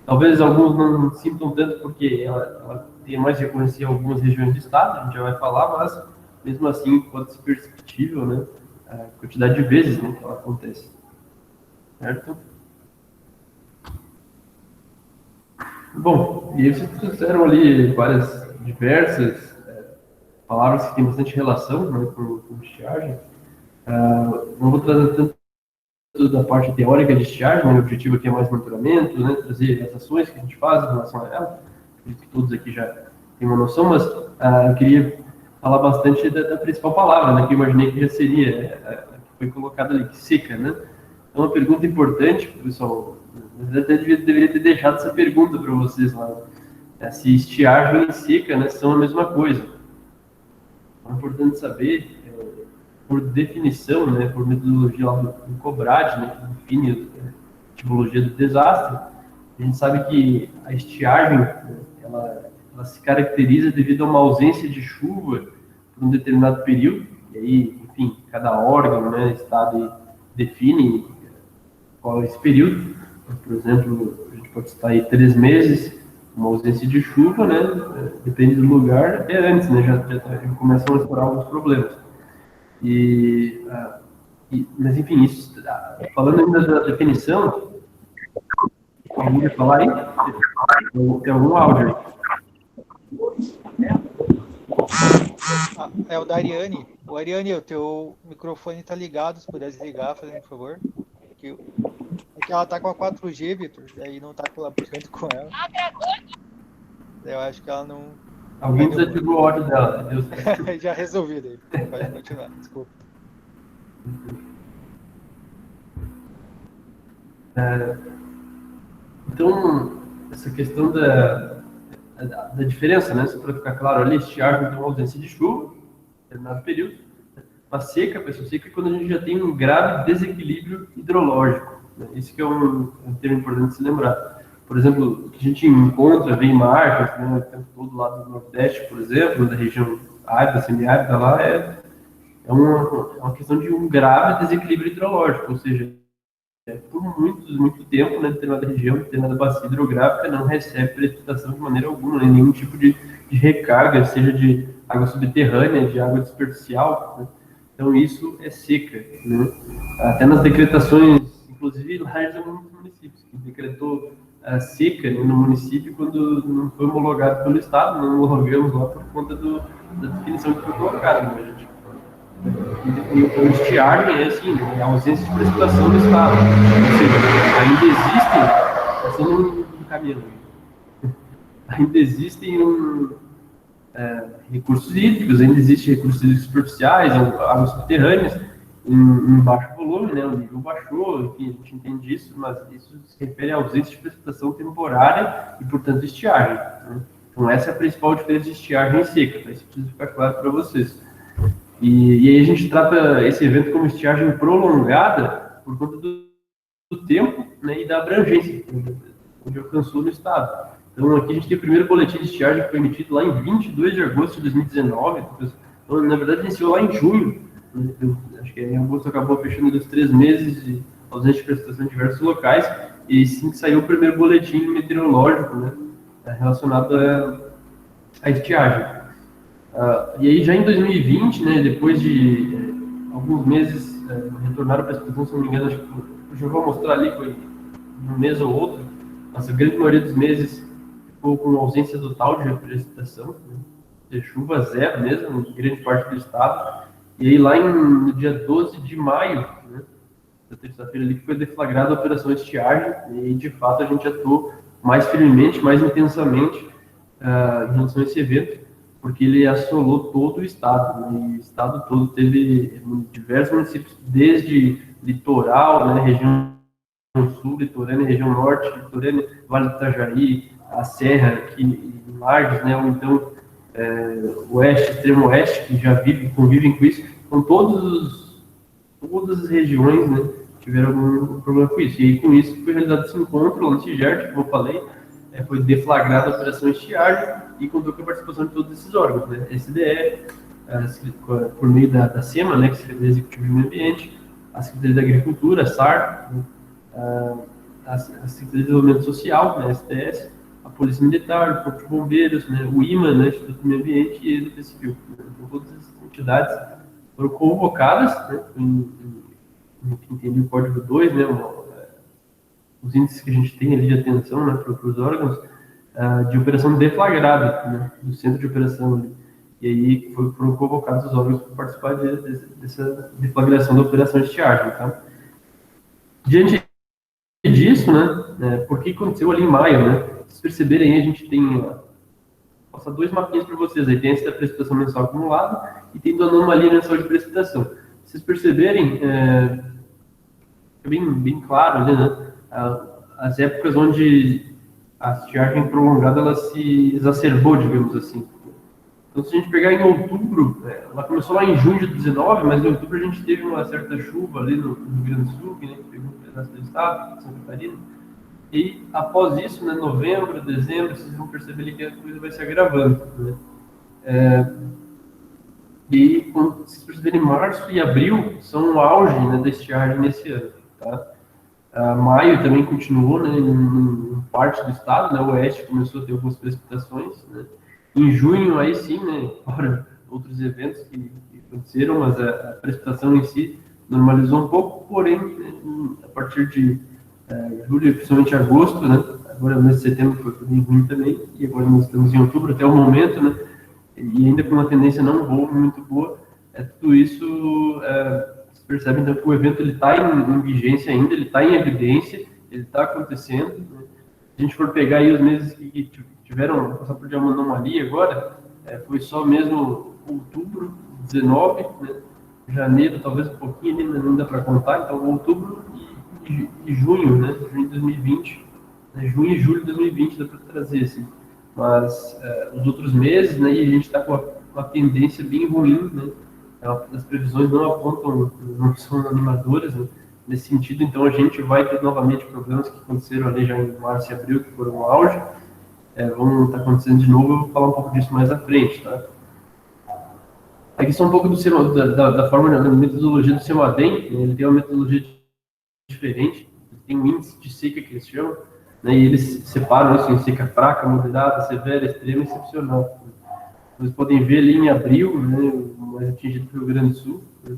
Talvez alguns não sintam tanto porque ela tem mais recorrência em algumas regiões do estado, a gente já vai falar, mas mesmo assim pode ser perceptível, né, a quantidade de vezes, né, que ela acontece. Certo? Bom, e aí vocês trouxeram ali várias diversas palavras que têm bastante relação, né, com estiagem. Não vou trazer tanto da parte teórica de estiagem, mas o objetivo aqui é mais monitoramento, né, trazer as ações que a gente faz em relação a ela. Acredito que todos aqui já têm uma noção, mas eu queria falar bastante da principal palavra, né, que eu imaginei que já seria, que foi colocada ali, que seca, né? Então, uma pergunta importante, pessoal, eu até deveria ter deixado essa pergunta para vocês lá, se estiagem e seca, né, são a mesma coisa. É importante saber, por definição, né, por metodologia lá do COBRAD, né, que define a tipologia do desastre, a gente sabe que a estiagem, ela se caracteriza devido a uma ausência de chuva por um determinado período, e aí, enfim, cada órgão, né, estado define qual é esse período. Por exemplo, a gente pode citar aí 3 meses, uma ausência de chuva, né, depende do lugar, antes, né, já começam a explorar alguns problemas. Mas, enfim, isso, falando ainda da definição, alguém quer falar aí? Tem algum áudio aí? É o da Ariane. O Ariane, o teu microfone tá ligado, se puder desligar, fazendo por favor. Porque ela tá com a 4G, Vitor, daí não tá colaborando com ela. Eu acho que ela não... Alguém desativou o áudio dela, Deus. Já resolvi daí, pode continuar, desculpa. Então, essa questão da diferença, né? Só para ficar claro ali, estiagem tem uma ausência de chuva, em determinado período, Uma seca, pessoal, seca é quando a gente já tem um grave desequilíbrio hidrológico, né? Esse que é um termo importante de se lembrar. Por exemplo, o que a gente encontra, vem em marcas, né, o tempo todo lá do Nordeste, por exemplo, da região árida, semiárida lá, é uma questão de um grave desequilíbrio hidrológico, ou seja, por muito tempo, né, determinada região, determinada bacia hidrográfica não recebe precipitação de maneira alguma, né, nenhum tipo de recarga, seja de água subterrânea, de água superficial, né? Então isso é seca, né? Até nas decretações, inclusive lá de alguns municípios, que decretou a seca, né, no município quando não foi homologado pelo Estado, não homologamos lá por conta da definição que foi colocada, né, gente? E o estiagem é assim, né, a ausência de precipitação do Estado. Ou seja, ainda existem, passando um caminho, ainda existem recursos hídricos, ainda existem recursos hídricos superficiais, águas subterrâneas, em baixo volume, né, o nível baixou, enfim, a gente entende isso, mas isso se refere à ausência de precipitação temporária e, portanto, estiagem, né? Então, essa é a principal diferença de estiagem e seca, tá? Isso precisa ficar claro para vocês. E aí a gente trata esse evento como estiagem prolongada por conta do tempo, né, e da abrangência, onde alcançou no estado. Então, aqui a gente tem o primeiro boletim de estiagem que foi emitido lá em 22 de agosto de 2019. Então, na verdade, iniciou lá em junho. Acho que em agosto acabou fechando os 3 meses de ausência de precipitação em diversos locais. E sim saiu o primeiro boletim meteorológico, né, relacionado à estiagem. E aí, já em 2020, né, depois de alguns meses, retornaram a precipitação, se não me engano, acho que eu vou mostrar ali, foi um mês ou outro, mas a grande maioria dos meses ficou com ausência total de precipitação, né, de chuva zero mesmo, em grande parte do estado. E aí, lá no dia 12 de maio, né, da terça-feira ali, que foi deflagrada a operação estiagem, e de fato a gente atuou mais firmemente, mais intensamente em relação a esse evento, porque ele assolou todo o estado, né? E o estado todo teve diversos municípios, desde litoral, né, região sul, litorânea, região norte, litorânea, Vale do Itajaí, a Serra, aqui em Lages, né, ou então oeste, extremo oeste, que já convivem com isso. Então, todas as regiões, né, tiveram algum problema com isso. E aí, com isso, foi realizado esse encontro lá no CIGERT, como eu falei, foi deflagrada a operação estiagem e contou com a participação de todos esses órgãos, né? SDE, por meio da SEMA, né, que é a Secretaria Executiva do Meio Ambiente, a Secretaria da Agricultura, a SAR, né, a Secretaria de Desenvolvimento Social, né, STS, a Polícia Militar, o Corpo de Bombeiros, né, o IMA, né, Instituto do Meio Ambiente, e a Defesa Civil. Né? Então, todas essas entidades foram convocadas, né, no que entendi o Código 2, né, os índices que a gente tem ali de atenção, né, para os órgãos, de operação deflagrada, né, do centro de operação ali. E aí foram convocados os órgãos para participar dessa deflagração da operação estiagem, tá? Diante disso, né, porque aconteceu ali em maio, né, vocês perceberem aí, a gente tem, vou passar 2 mapinhas para vocês, aí tem esse da precipitação mensal acumulada e tem do anomalia mensal de precipitação. Se vocês perceberem, é bem claro ali, né, as épocas onde a estiagem prolongada ela se exacerbou, digamos assim. Então, se a gente pegar em outubro, ela começou lá em junho de 19, mas em outubro a gente teve uma certa chuva ali no Rio Grande do Sul, né, que pegou um pedaço do estado, Santa Catarina. E após isso, né, novembro, dezembro, vocês vão perceber que a coisa vai se agravando, né? E quando vocês perceberem, março e abril são o auge, né, da estiagem nesse ano, tá? Maio também continuou, né, em parte do estado, né, o oeste começou a ter algumas precipitações, né. Em junho, aí sim, né, fora outros eventos que aconteceram, mas a precipitação em si normalizou um pouco, porém, né, a partir de julho, principalmente agosto, né, agora no mês de setembro foi bem ruim também, e agora nós estamos em outubro até o momento, né, e ainda com uma tendência não muito boa, tudo isso... Você percebe, então, que o evento está em vigência ainda, ele está em evidência, ele está acontecendo, né? Se a gente for pegar aí os meses que tiveram, passar por uma anomalia agora, foi só mesmo outubro, 19, né? Janeiro, talvez um pouquinho, ainda não dá para contar, então outubro e junho, né? Junho de 2020, né? Junho e julho de 2020 dá para trazer, assim. Mas os outros meses, né, e a gente está com uma tendência bem ruim, né? as previsões não apontam, não são animadoras, né, nesse sentido. Então a gente vai ter novamente problemas que aconteceram ali já em março e abril, que foram o auge, vão estar acontecendo de novo. Eu vou falar um pouco disso mais à frente, tá? Aqui só um pouco da forma, da metodologia do CEMADEM. Ele tem uma metodologia diferente, tem um índice de seca que eles chamam, né, e eles separam isso em seca fraca, moderada, severa, extrema e excepcional. Vocês podem ver ali em abril, né, mais atingido pelo Rio Grande do Sul. Né.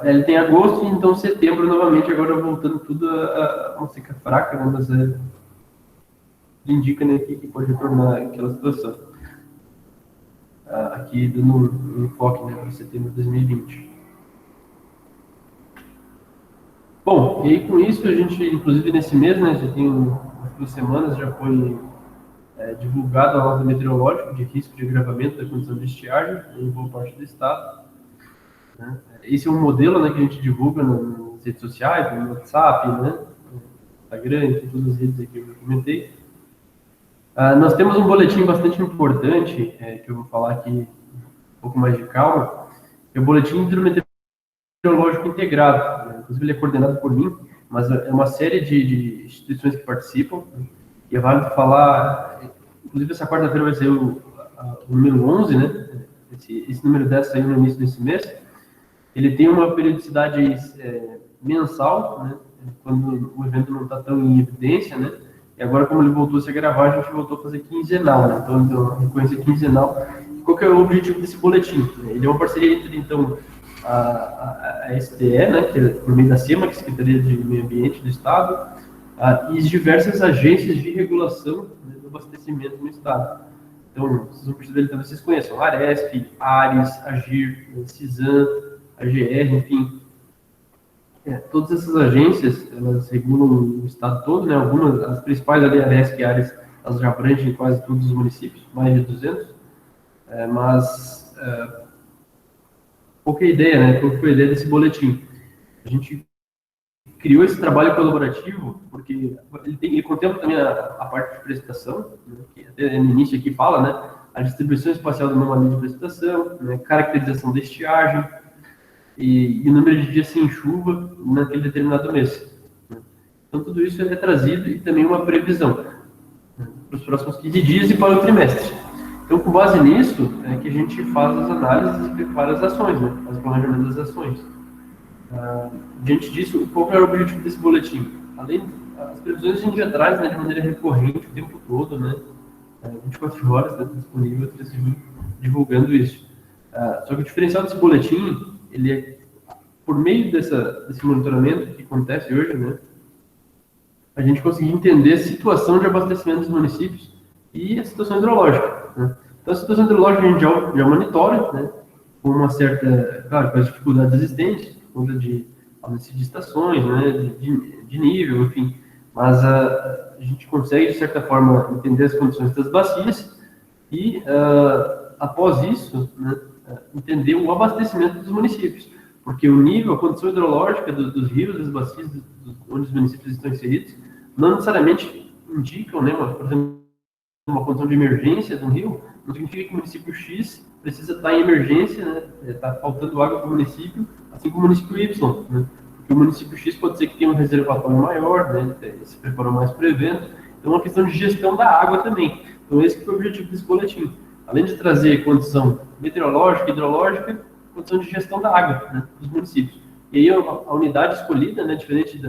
Ele tem agosto, e então setembro novamente, agora voltando tudo a uma seca fraca, né, mas indica, né, que pode retornar aquela situação. Aqui dando um enfoque, né, para setembro de 2020. Bom, e aí com isso a gente, inclusive nesse mês, né, já tem umas 2 semanas, já foi divulgada a nota meteorológica de risco de agravamento da condição de estiagem em boa parte do estado. Né. Esse é um modelo, né, que a gente divulga nas redes sociais, no WhatsApp, né, no Instagram, em todas as redes aqui que eu comentei. Nós temos um boletim bastante importante, que eu vou falar aqui um pouco mais de calma, que é o Boletim Hidrometeorológico Integrado. Né? Inclusive, ele é coordenado por mim, mas é uma série de instituições que participam, né? E é válido falar, inclusive essa quarta-feira vai ser o número 11, né? Esse número 10 saiu no início desse mês. Ele tem uma periodicidade mensal, né? Quando o evento não está tão em evidência, né? E agora, como ele voltou a se gravar, a gente voltou a fazer quinzenal, né? Então, reconhecer quinzenal. Qual que é o objetivo desse boletim? Ele é uma parceria entre, então, a STE, né, que é por meio da SEMA, que é a Secretaria de Meio Ambiente do Estado, e as diversas agências de regulação, né, do abastecimento no Estado. Então, vocês vão perceber, então, vocês conhecem a Aresp, Ares, Agir, CISAM, AGR, enfim. Todas essas agências, elas regulam o estado todo, né? Algumas, as principais ali, a Aresp e a Ares, elas já abrangem quase todos os municípios, mais de 200, mas qual que é a ideia, né? Qual foi a ideia desse boletim? A gente criou esse trabalho colaborativo porque ele contempla também a parte de precipitação, né? Que até no início aqui fala, né? A distribuição espacial da anomalia de precipitação, né? Caracterização da estiagem, e o número de dias sem chuva naquele determinado mês. Então, tudo isso é trazido e também uma previsão, né, para os próximos 15 dias e para o trimestre. Então, com base nisso, é que a gente faz as análises e prepara as ações, né, faz o planejamento das ações. Diante disso, qual é o objetivo desse boletim? Além das previsões, a gente já traz, né, de maneira recorrente o tempo todo, né, 24 horas, né, disponível, divulgando isso. Só que o diferencial desse boletim, ele é, por meio desse monitoramento que acontece hoje, né, a gente conseguir entender a situação de abastecimento dos municípios e a situação hidrológica. Né? Então, a situação hidrológica a gente já monitora, né, com uma certa, claro, com as dificuldades existentes, por conta de ausência de estações, né, de nível, enfim, mas a gente consegue, de certa forma, entender as condições das bacias e, após isso, né, entender o abastecimento dos municípios, porque o nível, a condição hidrológica dos rios, das bacias, onde os municípios estão inseridos, não necessariamente indicam, né, por exemplo, uma condição de emergência de um rio, não significa que o município X precisa estar em emergência, né, está faltando água para o município, assim como o município Y, né, porque o município X pode ser que tenha um reservatório maior, né, se preparou mais para o evento, então é uma questão de gestão da água também. Então esse que foi o objetivo desse boletim. Além de trazer condição meteorológica, hidrológica, condição de gestão da água, né, dos municípios. E aí a unidade escolhida, né, diferente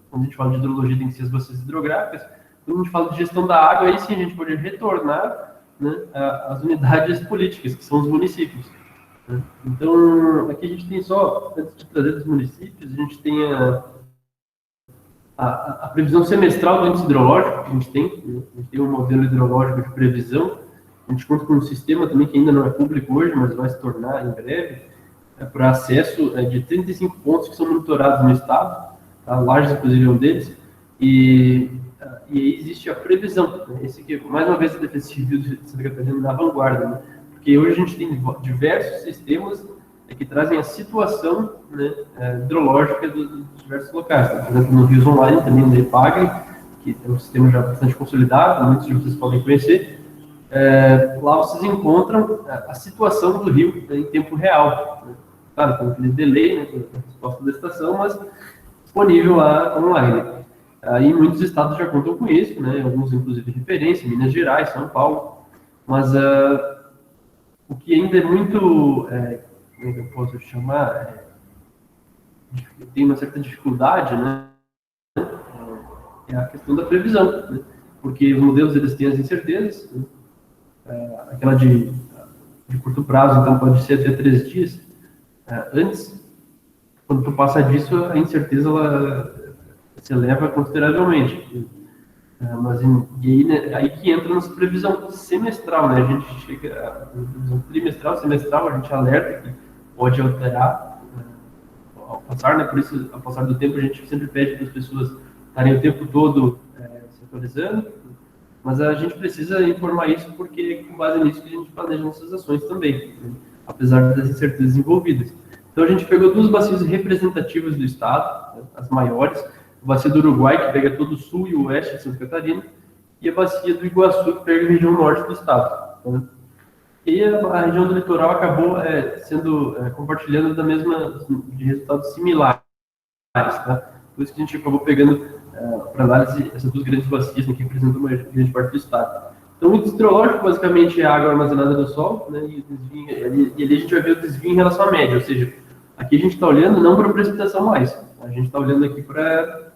quando a gente fala de hidrologia, tem que ser as bacias hidrográficas, quando a gente fala de gestão da água, aí sim a gente pode retornar, né, as unidades políticas, que são os municípios. Né. Então, aqui a gente tem só, antes de trazer dos municípios, a gente tem a previsão semestral do índice hidrológico que a gente tem um modelo hidrológico de previsão. A gente conta com um sistema também que ainda não é público hoje, mas vai se tornar em breve, para acesso de 35 pontos que são monitorados no estado, tá? Lages, inclusive, é um deles, e aí existe a previsão, né? Esse aqui, mais uma vez, a Defesa Civil de Santa Catarina na vanguarda, né? Porque hoje a gente tem diversos sistemas que trazem a situação, né, hidrológica dos diversos locais. Tá? Por exemplo, no Rios Online, também no EPAGRE, que é um sistema já bastante consolidado, muitos de vocês podem conhecer. Lá vocês encontram a situação do rio, né, em tempo real. Né? Claro, com aquele delay, né, com a resposta da estação, mas disponível lá online. Aí muitos estados já contam com isso, né, alguns inclusive referência, Minas Gerais, São Paulo, mas o que ainda é muito, como é que eu posso chamar, tem uma certa dificuldade, né, é a questão da previsão, né? Porque os modelos eles têm as incertezas, né? Aquela de curto prazo, então pode ser até 3 dias antes. Quando tu passa disso, a incerteza ela se eleva consideravelmente. Mas e aí, né, aí que entra nossa previsão semestral, né? A gente chega na previsão trimestral, semestral, a gente alerta que pode alterar ao passar, né? Por isso, ao passar do tempo, a gente sempre pede para as pessoas estarem o tempo todo se atualizando, mas a gente precisa informar isso porque é com base nisso que a gente planeja nossas ações também, né? Apesar das incertezas envolvidas. Então a gente pegou 2 bacias representativas do estado, né, as maiores, a bacia do Uruguai, que pega todo o sul e o oeste de Santa Catarina, e a bacia do Iguaçu, que pega a região norte do estado, né? E a região do litoral acabou compartilhando de resultados similares, tá? Por isso que a gente acabou pegando para análise essas 2 grandes bacias, né, que representam uma grande parte do estado. Então, o hidrológico, basicamente, é a água armazenada no solo, né, e ali a gente vai ver o desvio em relação à média, ou seja, aqui a gente está olhando não para a precipitação mais, a gente está olhando aqui para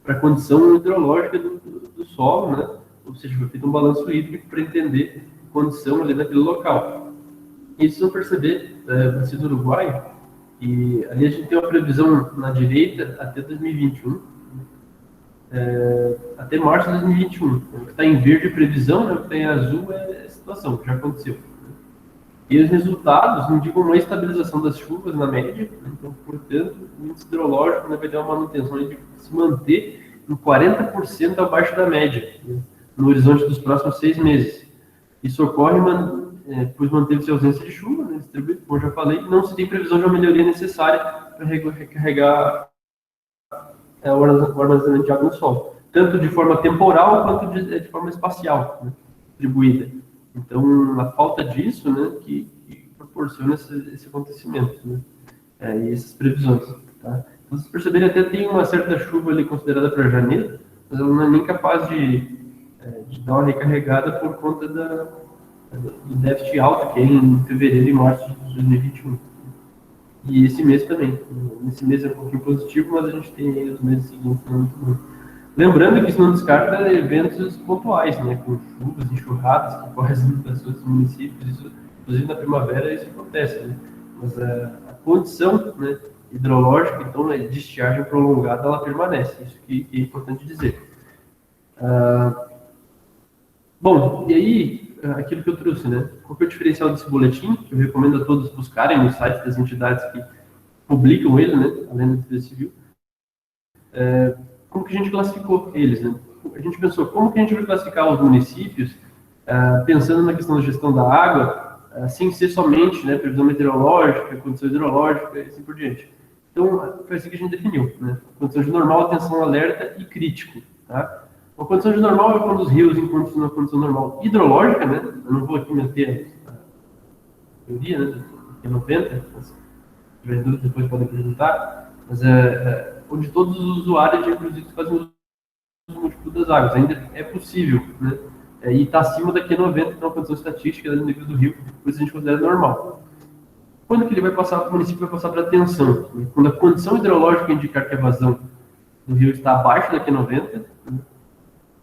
a condição hidrológica do solo, né, ou seja, foi feito um balanço hídrico para entender a condição ali naquele local. E se eu perceber, bacia do Uruguai, e ali a gente tem uma previsão na direita até 2021, até março de 2021. O que está em verde é previsão, né? O que está em azul é a situação, que já aconteceu. E os resultados indicam uma estabilização das chuvas na média, né? Então, portanto, o índice hidrológico, né, vai ter uma manutenção de se manter em 40% abaixo da média, né, no horizonte dos próximos 6 meses. Isso ocorre pois manteve-se a ausência de chuva, né, distribuído, como eu já falei, não se tem previsão de uma melhoria necessária para recarregar o armazenamento de água no solo, tanto de forma temporal quanto de forma espacial, né, distribuída. Então, a falta disso, né, que proporciona esse acontecimento, né, e essas previsões. Tá? Então, vocês perceberem, até tem uma certa chuva ali considerada para janeiro, mas ela não é nem capaz de dar uma recarregada por conta do déficit alto que é em fevereiro e março de 2021. E esse mês também. Nesse mês é um pouquinho positivo, mas a gente tem aí os meses seguintes muito bom. Lembrando que isso não descarta eventos pontuais, né? Com chuvas, enxurradas, que ocorrem as inundações dos municípios. Isso, inclusive na primavera isso acontece, né? Mas a condição, né, hidrológica, então, de estiagem prolongada, ela permanece. Isso que é importante dizer. Bom, e aí, aquilo que eu trouxe, né? Qual que é o diferencial desse boletim? Que eu recomendo a todos buscarem no site das entidades que publicam ele, né? Além da Defesa Civil. Como que a gente classificou eles, né? A gente pensou, como que a gente vai classificar os municípios, pensando na questão da gestão da água, sem ser somente, né, previsão meteorológica, condição hidrológica e assim por diante. Então, foi assim que a gente definiu, né? Condição de normal, atenção, alerta e crítico, tá? Uma condição de normal é quando os rios encontram uma condição normal hidrológica, né? Eu não vou aqui meter a teoria, né? Que é 90, mas se tiver dúvida depois podem perguntar, mas onde todos os usuários de recursos fazem uso múltiplo das águas. Ainda é possível, né? E está acima da Q90, que é uma condição estatística do nível do rio, por isso a gente considera normal. Quando que ele vai passar, o município vai passar para atenção? Né? Quando a condição hidrológica indicar que a vazão do rio está abaixo da Q90, né?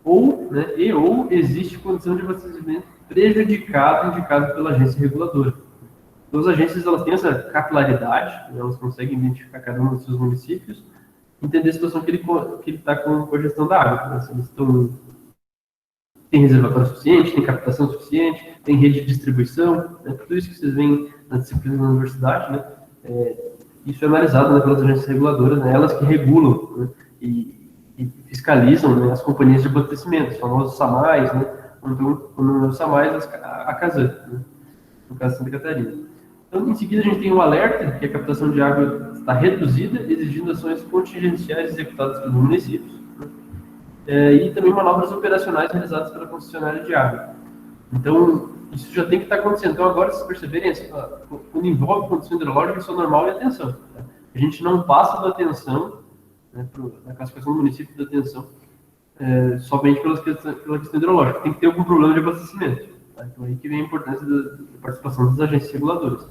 ou existe condição de abastecimento prejudicado indicado pela agência reguladora. Então, as agências elas têm essa capilaridade, né? Elas conseguem identificar cada um dos seus municípios, entender a situação que ele está com a gestão da água. Né? Se eles tem reservatório suficiente, tem captação suficiente, tem rede de distribuição, né? Tudo isso que vocês veem na disciplina da universidade, né? Isso é analisado, né, pelas agências reguladoras, né? Elas que regulam, né? e fiscalizam, né, as companhias de abastecimento, os famosos SAMAIs, né? Quando não é o SAMAIs, a CASAN, né? No caso de Santa Catarina. Então, em seguida, a gente tem um alerta que a captação de água está reduzida, exigindo ações contingenciais executadas pelos municípios, né? E também manobras operacionais realizadas pela concessionária de água. Então, isso já tem que estar acontecendo. Então, agora, se perceberem, quando envolve condição hidrológica, isso é normal e atenção. Tá? A gente não passa da atenção, né, na classificação do município da atenção, somente pela questão hidrológica. Tem que ter algum problema de abastecimento. Tá? Então, aí que vem a importância da participação das agências reguladoras.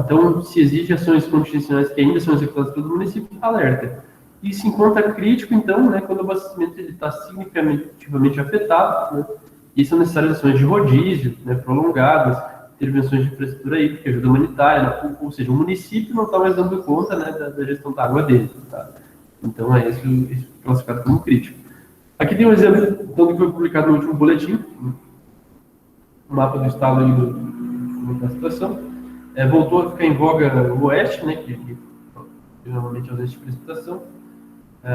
Então, se exige ações contingenciais que ainda são executadas pelo município, alerta. E se encontra crítico, então, né, quando o abastecimento está significativamente afetado, né, e são necessárias ações de rodízio, né, prolongadas, intervenções de infraestrutura hídrica, ajuda humanitária, né, ou seja, o município não está mais dando conta, né, da gestão da água dele. Tá? Então, é isso classificado como crítico. Aqui tem um exemplo do que foi publicado no último boletim, o mapa do estado aí da situação. Voltou a ficar em voga o oeste, né, que normalmente é o de precipitação.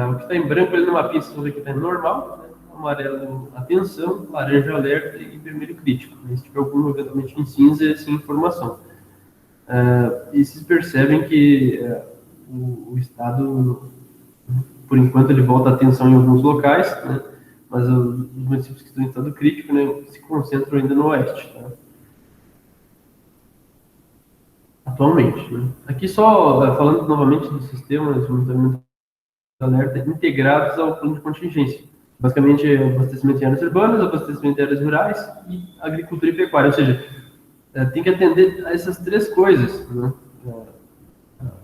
O que está em branco ali no mapinha, vocês vão ver que está normal, né? Amarelo, atenção, laranja, alerta e vermelho crítico. Se tiver algum eventualmente em cinza, é sem informação. E vocês percebem que o estado, por enquanto, ele volta a atenção em alguns locais, né? Mas os municípios que estão em estado crítico, né, se concentram ainda no oeste. Tá? Atualmente. Né? Aqui só falando novamente dos sistemas de monitoramento de alerta integrados ao plano de contingência. Basicamente, abastecimento em áreas urbanas, abastecimento em áreas rurais e agricultura e pecuária. Ou seja, tem que atender a essas três coisas, né?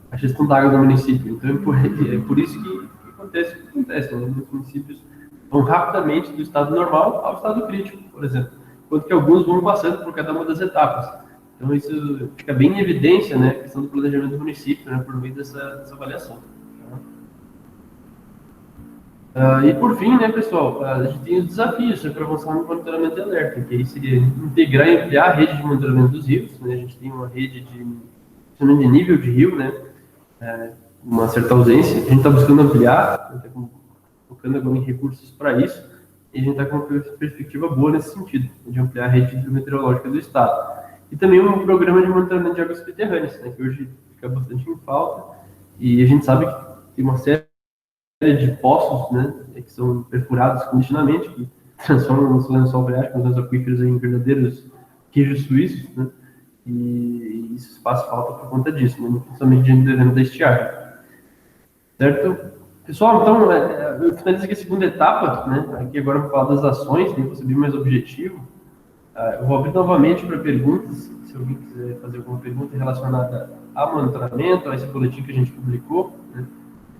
A gestão da água do município. Então, é por isso que acontece o que acontece. Né? Os municípios vão rapidamente do estado normal ao estado crítico, por exemplo. Enquanto que alguns vão passando por cada uma das etapas. Então, isso fica bem em evidência, né, a questão do planejamento do município, né, por meio dessa avaliação. E, por fim, né, pessoal, a gente tem os desafios para avançar no monitoramento de alerta, que aí seria integrar e ampliar a rede de monitoramento dos rios. Né, a gente tem uma rede de nível de rio, né, uma certa ausência. A gente está buscando ampliar, está colocando agora em recursos para isso, e a gente está com uma perspectiva boa nesse sentido, de ampliar a rede hidrometeorológica do estado. E também um programa de monitoramento de águas subterrâneas, né, que hoje fica bastante em falta, e a gente sabe que tem uma série de poços, né, que são perfurados continuamente, que transformam o lençol freático, os aquíferos em verdadeiros queijos suíços, né, e isso faz falta por conta disso, né, principalmente diante do evento da estiagem. Certo? Pessoal, então, eu finalizo aqui a segunda etapa, né, aqui agora vou falar das ações, né, vou subir mais objetivo. Eu vou abrir novamente para perguntas, se alguém quiser fazer alguma pergunta relacionada a monitoramento, a esse boletim que a gente publicou, né?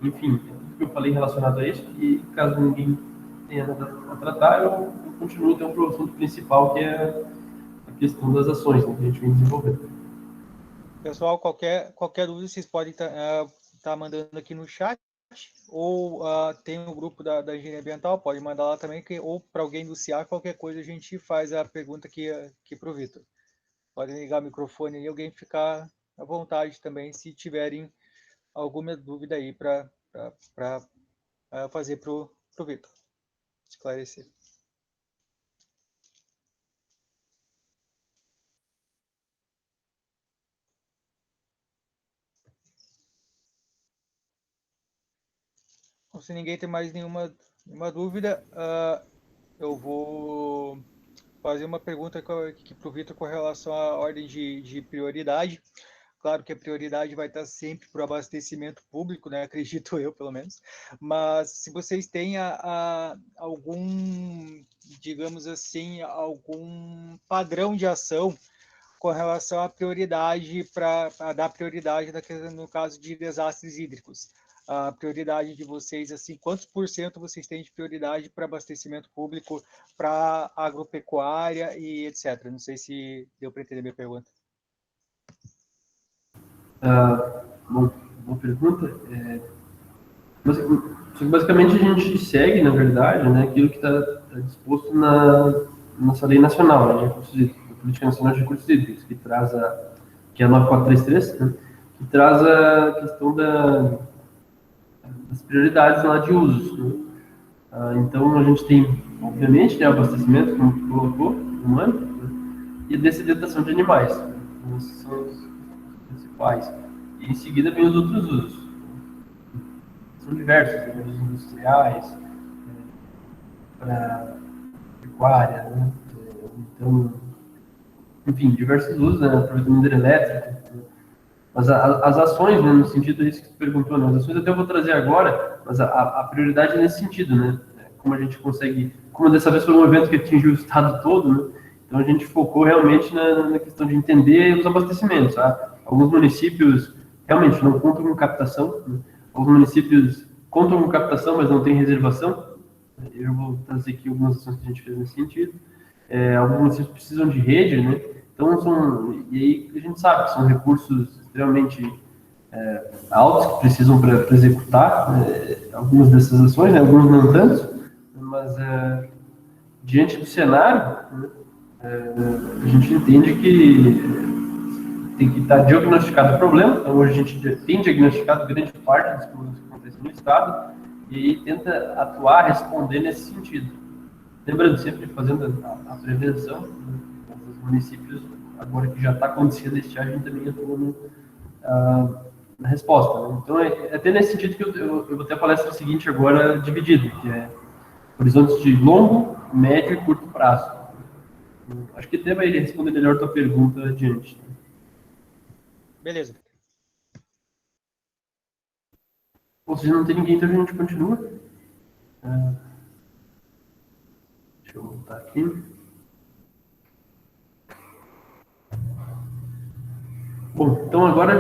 Enfim, tudo que eu falei relacionado a isso, e caso ninguém tenha nada a tratar, eu continuo então para o assunto principal, que é a questão das ações, né, que a gente vem desenvolvendo. Pessoal, qualquer dúvida vocês podem tá mandando aqui no chat, ou tem um grupo da Engenharia Ambiental, pode mandar lá também, ou para alguém do CIA, qualquer coisa a gente faz a pergunta aqui para o Vitor. Podem ligar o microfone e alguém ficar à vontade também, se tiverem alguma dúvida aí para fazer para o Vitor esclarecer. Então, se ninguém tem mais nenhuma dúvida, eu vou fazer uma pergunta aqui para o Vitor com relação à ordem de prioridade. Claro que a prioridade vai estar sempre para o abastecimento público, né? Acredito eu, pelo menos. Mas se vocês têm algum, digamos assim, algum padrão de ação com relação à prioridade, para dar prioridade no caso de desastres hídricos. A prioridade de vocês, assim, quantos por cento vocês têm de prioridade para abastecimento público, para agropecuária e etc. Não sei se deu para entender a minha pergunta. Boa pergunta. Basicamente, a gente segue, na verdade, né, aquilo que está disposto na nossa lei nacional, né, a Política Nacional de Recursos Hídricos, que é a 9433, né, que traz a questão das prioridades lá de usos. Né. Então, a gente tem, obviamente, né, o abastecimento, como tu colocou, humano, né, e a dessedentação de animais. Né, esses são os principais. E em seguida vem os outros usos. São diversos, né, usos industriais, para pecuária, né, Então, enfim, diversos usos, né? Aproveitamento hidrelétrico, né? Mas as ações, né, no sentido disso que você perguntou, né? As ações até eu vou trazer agora, mas a prioridade é nesse sentido, né? Como a gente consegue, como dessa vez foi um evento que atingiu o estado todo, né? Então a gente focou realmente na questão de entender os abastecimentos, tá? Alguns municípios realmente não contam com captação, né? Alguns municípios contam com captação, mas não tem reservação. Eu vou trazer aqui algumas ações que a gente fez nesse sentido. Alguns municípios precisam de rede, né? Então, e aí a gente sabe que são recursos extremamente altos que precisam para executar algumas dessas ações, né? Alguns não tanto, mas diante do cenário, né, a gente entende que tem que estar diagnosticado o problema. Então, hoje a gente tem diagnosticado grande parte dos problemas que acontecem no Estado e aí tenta atuar, responder nesse sentido. Lembrando, sempre fazendo a prevenção, né, nos municípios, agora que já está acontecendo a estiagem, também atuam na resposta. Né? Então, é até nesse sentido que eu vou ter a palestra seguinte agora dividida, que é horizontes de longo, médio e curto prazo. Acho que até vai responder melhor a tua pergunta adiante. Beleza. Ou seja, não tem ninguém, então a gente continua. Deixa eu voltar aqui. Bom, então agora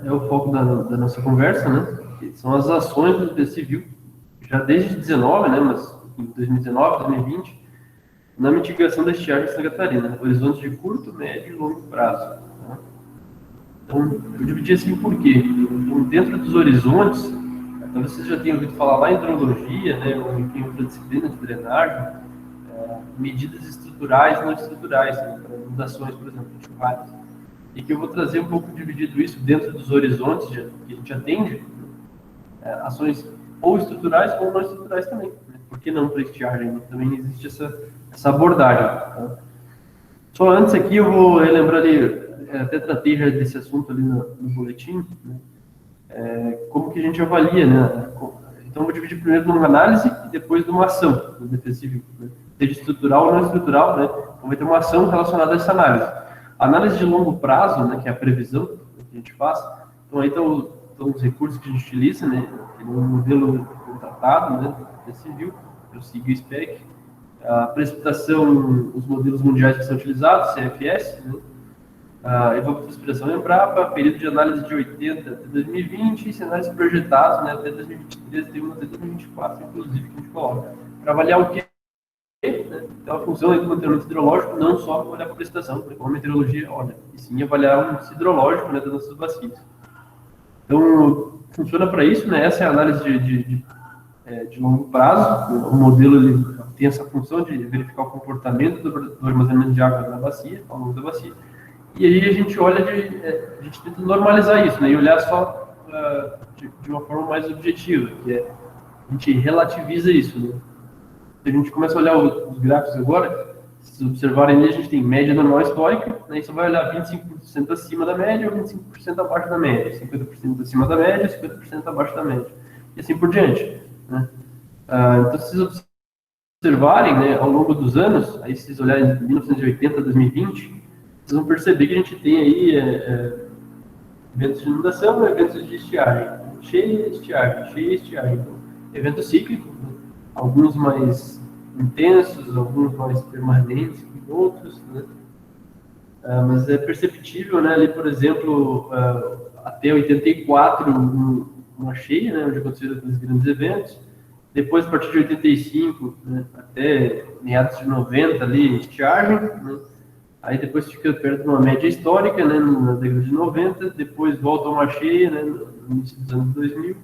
é o foco da nossa conversa, né? Que são as ações do Defesa Civil, já desde 2019, né? Mas em 2019, 2020, na mitigação da estiagem em Santa Catarina, horizontes de curto, médio e longo prazo. Né? Então, eu dividi assim por quê? Então, dentro dos horizontes, talvez vocês já tenham ouvido falar lá em hidrologia, né? Ou em outra disciplina de drenagem, medidas estruturais e não estruturais, né? Para inundações, por exemplo, de chuvas. E que eu vou trazer um pouco dividido isso dentro dos horizontes que a gente atende, ações ou estruturais ou não estruturais também. Né? Por que não para estiagem? Né? Também existe essa abordagem. Tá? Só antes aqui eu vou relembrar ali, até tratei já desse assunto ali no boletim, né? Como que a gente avalia, né? Então eu vou dividir primeiro numa análise e depois numa ação do Defesa Civil, né? Seja estrutural ou não estrutural, né? Então vai ter uma ação relacionada a essa análise. A análise de longo prazo, né, que é a previsão que a gente faz, então aí estão os recursos que a gente utiliza, né, no modelo contratado, né, do civil, eu sigo o SPEC, a precipitação, os modelos mundiais que são utilizados, CFS, né, a evapotranspiração Embrapa, período de análise de 80 até 2020 e cenários projetados, né, até 2023, tem um até 2024, inclusive, que a gente coloca, para avaliar o que então, a função do monitoramento hidrológico não só olhar para a precipitação, como a meteorologia olha, e sim avaliar um hidrológico, né, das nossas bacias. Então, funciona para isso, né? Essa é a análise de longo prazo. O modelo ele tem essa função de verificar o comportamento do armazenamento de água na bacia, ao longo da bacia. E aí a gente olha, a gente tenta normalizar isso, né? E olhar só de uma forma mais objetiva, que é a gente relativiza isso, né? Se a gente começa a olhar os gráficos agora, se vocês observarem ali, a gente tem média normal histórica, né, e você vai olhar 25% acima da média ou 25% abaixo da média, 50% acima da média, 50% abaixo da média, e assim por diante. Né? Então, se vocês observarem, né, ao longo dos anos, aí se vocês olharem de 1980 a 2020, vocês vão perceber que a gente tem aí eventos de inundação e eventos de estiagem. Cheia, estiagem. Então, evento cíclico, né? Alguns mais intensos, alguns mais permanentes que outros, né? Mas é perceptível, né? Ali, por exemplo, até 84, uma cheia, né? Onde aconteceram aqueles grandes eventos. Depois, a partir de 85, né? Até meados de 90, ali, estiagem, né? Aí depois fica perto de uma média histórica, né? Na década de 90. Depois volta a uma cheia, né? No início dos anos 2000.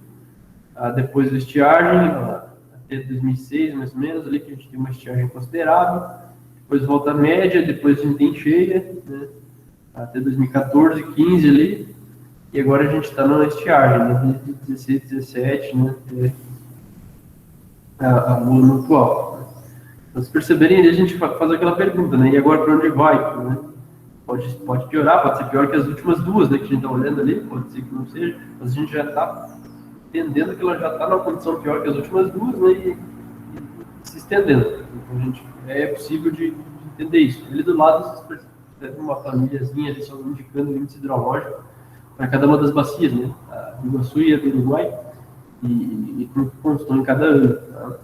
Depois da estiagem, até 2006, mais ou menos, ali que a gente tem uma estiagem considerável, depois volta a média, depois a gente tem cheia, né, até 2014, 15 ali, e agora a gente está numa estiagem, né, de 16, 17, né, o ano atual. Então, se perceberem, a gente faz aquela pergunta, né, e agora para onde vai? Né? Pode piorar, pode ser pior que as últimas duas, né, que a gente está olhando ali, pode ser que não seja, mas a gente já está entendendo que ela já está numa condição pior que as últimas duas, né, e se estendendo. Então, é possível de entender isso. Ali do lado, vocês percebem uma planilhazinha ali só indicando o índice hidrológico para cada uma das bacias, né? A do Iguaçu e a do Uruguai, e como estão em cada ano. Tá?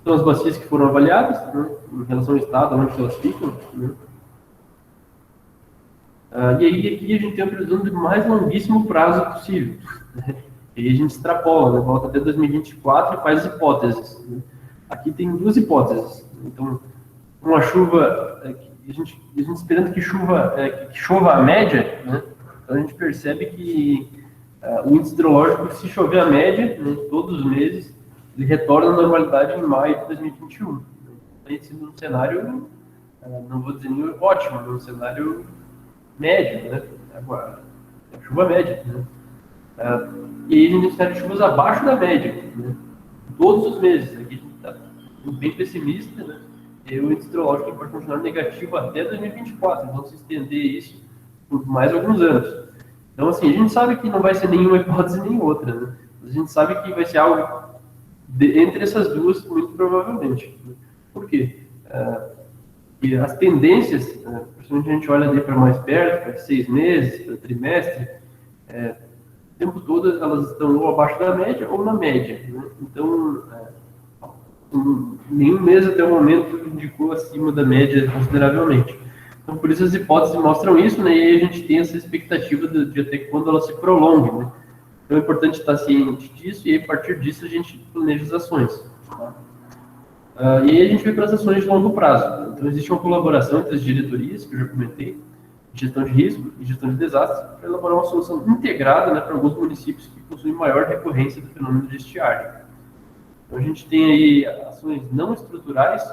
Então, as bacias que foram avaliadas, né, em relação ao estado, onde elas ficam, né? E aí aqui a gente tem a previsão de mais longuíssimo prazo possível. Né? E aí a gente extrapola, né? Volta até 2024 e faz hipóteses. Né? Aqui tem duas hipóteses. Então, uma chuva, a gente esperando que chova a média, né? Então a gente percebe que o índice hidrológico, se chover a média, né, todos os meses, ele retorna à normalidade em maio de 2021. Então, sendo um cenário, não vou dizer nem ótimo, mas um cenário médio, né? Agora, chuva média, né? E aí a gente tem cenário de chuvas abaixo da média, né? Todos os meses. Aqui a gente está bem pessimista, né? E o índice hidrológico pode continuar negativo até 2024, então se estender isso por mais alguns anos. Então, assim, a gente sabe que não vai ser nenhuma hipótese nem outra, né? A gente sabe que vai ser algo entre essas duas, muito provavelmente. Né? Por quê? E as tendências, principalmente a gente olha ali para mais perto, para 6 meses, para trimestre, o tempo todo elas estão ou abaixo da média ou na média. Né? Então, nenhum mês até o momento indicou acima da média consideravelmente. Então, por isso as hipóteses mostram isso, né? E aí a gente tem essa expectativa de até quando ela se prolongue, né? Então é importante estar ciente disso e aí, a partir disso a gente planeja as ações. Tá? E aí a gente vai para as ações de longo prazo. Então existe uma colaboração entre as diretorias, que eu já comentei, gestão de risco e gestão de desastre, para elaborar uma solução integrada, né, para alguns municípios que possuem maior recorrência do fenômeno de estiagem. Então a gente tem aí ações não estruturais,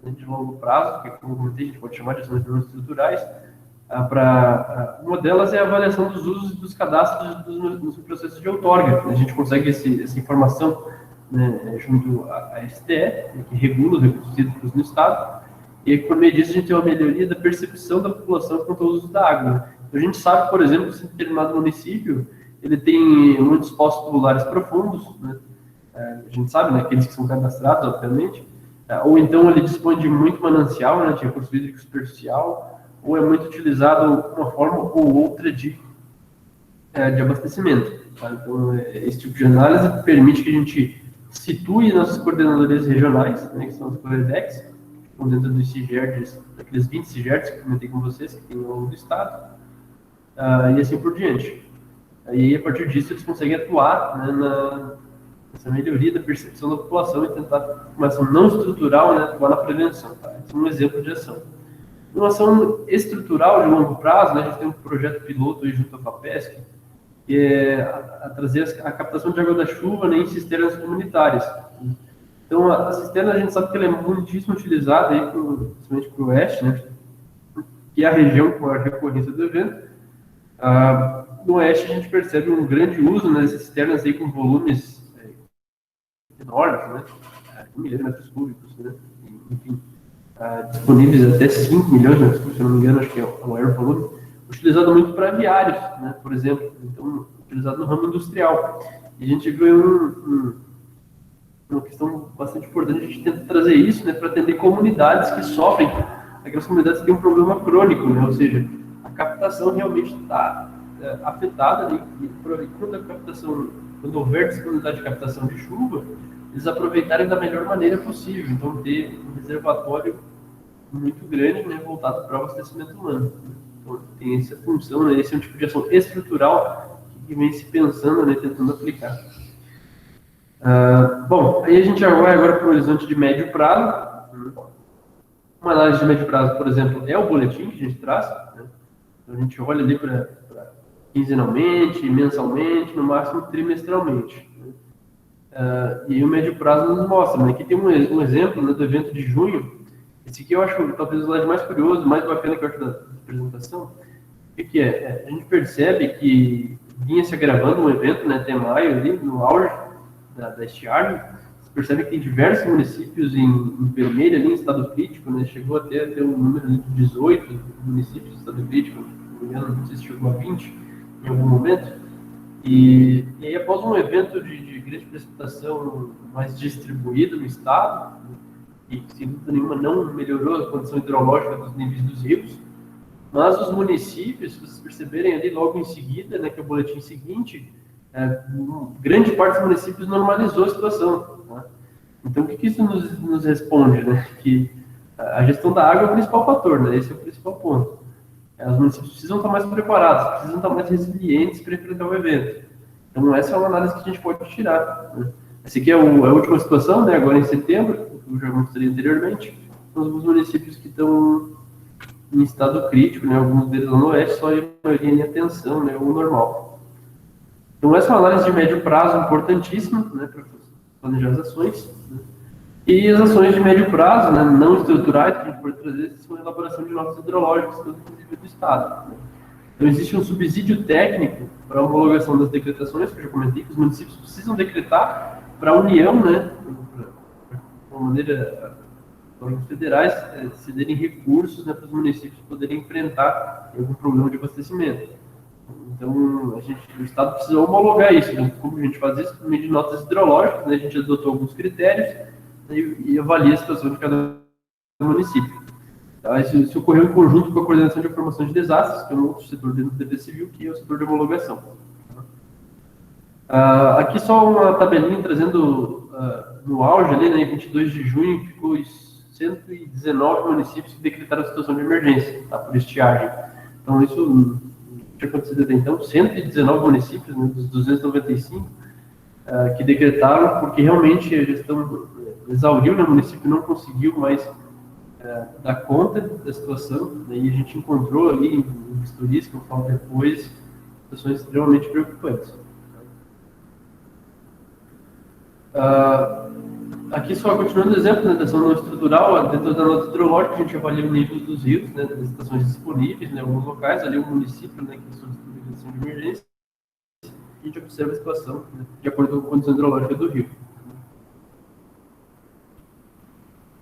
né, de longo prazo, que como eu comentei, a gente pode chamar de ações não estruturais. Uma delas é a avaliação dos usos e dos cadastros nos processos de outorga. A gente consegue essa informação, né, junto à STE, né, que regula os recursos hídricos no Estado, e por meio disso a gente tem uma melhoria da percepção da população quanto ao uso da água. Né? Então, a gente sabe, por exemplo, se em determinado município ele tem muitos poços tubulares profundos, né? A gente sabe, né, aqueles que são cadastrados, obviamente, ou então ele dispõe de muito manancial, né, de recurso hídrico superficial, ou é muito utilizado uma forma ou outra de abastecimento. Tá? Então, esse tipo de análise permite que a gente situe nossas coordenadorias regionais, né, que são as COREDEX, que estão dentro dos CIGERDs, daqueles 20 CIGERDs que eu comentei com vocês, que tem ao longo do Estado, e assim por diante. E aí, a partir disso, eles conseguem atuar, né, essa melhoria da percepção da população e tentar, uma ação não estrutural, né, atuar na prevenção. Tá? Esse é um exemplo de ação. Uma ação estrutural de longo prazo, né, a gente tem um projeto piloto aí junto à FAPESC, que é a trazer a captação de água da chuva, né, em cisternas comunitárias. Então, a cisterna, a gente sabe que ela é muitíssimo utilizada, aí principalmente para o oeste, né, que é a região com a recorrência do evento. No oeste, a gente percebe um grande uso nessas cisternas aí com volumes enormes, né, 1 milhão de metros cúbicos, né, enfim, disponíveis até 5 milhões de metros cúbicos, se eu não me engano, acho que é o maior volume, utilizado muito para aviários, né, por exemplo, então, utilizado no ramo industrial. E a gente viu uma questão bastante importante, a gente tenta trazer isso, né, para atender comunidades que sofrem, aquelas comunidades que têm um problema crônico, né, ou seja, a captação realmente está afetada, né, e quando houver disponibilidade de captação de chuva, eles aproveitarem da melhor maneira possível, então ter um reservatório muito grande, né, voltado para o abastecimento humano. Então, tem essa função, né, esse é um tipo de ação estrutural que vem se pensando, né, tentando aplicar. Bom, aí a gente já vai agora para o horizonte de médio prazo. Uma análise de médio prazo, por exemplo, é o boletim que a gente traz, né? Então, a gente olha ali para quinzenalmente, mensalmente, no máximo trimestralmente. Né? E o médio prazo nos mostra, né? Aqui tem um exemplo, né, do evento de junho. Esse aqui eu acho talvez o slide mais curioso, mais bacana que eu acho da apresentação. O que é? A gente percebe que vinha se agravando um evento, né, até maio, ali, no auge da estiagem. Você percebe que tem diversos municípios em vermelho, ali, em estado crítico, né, chegou até a ter um número de 18 municípios em estado crítico, não sei se chegou a 20 em algum momento. E aí, após um evento de grande precipitação mais distribuído no estado, e sem dúvida nenhuma não melhorou a condição hidrológica dos níveis dos rios, mas os municípios, se vocês perceberem ali logo em seguida, né, que é o boletim seguinte, grande parte dos municípios normalizou a situação. Né? Então, o que isso nos responde? Né? Que a gestão da água é o principal fator, né? Esse é o principal ponto. Os municípios precisam estar mais preparados, precisam estar mais resilientes para enfrentar o evento. Então, essa é uma análise que a gente pode tirar. Né? Essa aqui é a última situação, né? Agora em setembro, que eu já mostrei anteriormente, são os municípios que estão em estado crítico, né? Alguns deles lá no oeste, só a maioria em atenção, né? O normal. Então, essa é uma análise de médio prazo importantíssima, né? Para planejar as ações. Né? E as ações de médio prazo, né? Não estruturais, que a gente pode trazer, são a elaboração de notas hidrológicas, tanto no nível do estado. Né? Então, existe um subsídio técnico para a homologação das decretações, que eu já comentei, que os municípios precisam decretar para a União, né? De uma maneira, órgãos federais cederem recursos, né, para os municípios poderem enfrentar algum problema de abastecimento. Então, o Estado precisa homologar isso. Então, como a gente faz isso? Por meio de notas hidrológicas, né, a gente adotou alguns critérios, né, e avalia a situação de cada município. Tá? Isso ocorreu em conjunto com a coordenação de informação de desastres, que é um outro setor dentro do Defesa Civil, que é o setor de homologação. Aqui só uma tabelinha trazendo no auge, ali, né, em 22 de junho, ficou 119 municípios que decretaram a situação de emergência, tá, por estiagem. Então, isso não tinha acontecido até então. 119 municípios, né, dos 295, que decretaram, porque realmente a gestão exauriu, né, o município não conseguiu mais dar conta da situação, né, e a gente encontrou ali em vistorias, que eu falo depois, situações extremamente preocupantes. Aqui só continuando o exemplo, né, da ação não estrutural, dentro da nota hidrológica a gente avalia o nível dos rios, né, das estações disponíveis, né, alguns locais, ali o município, né, que são de emergência, e a gente observa a situação, né, de acordo com a condição hidrológica do rio.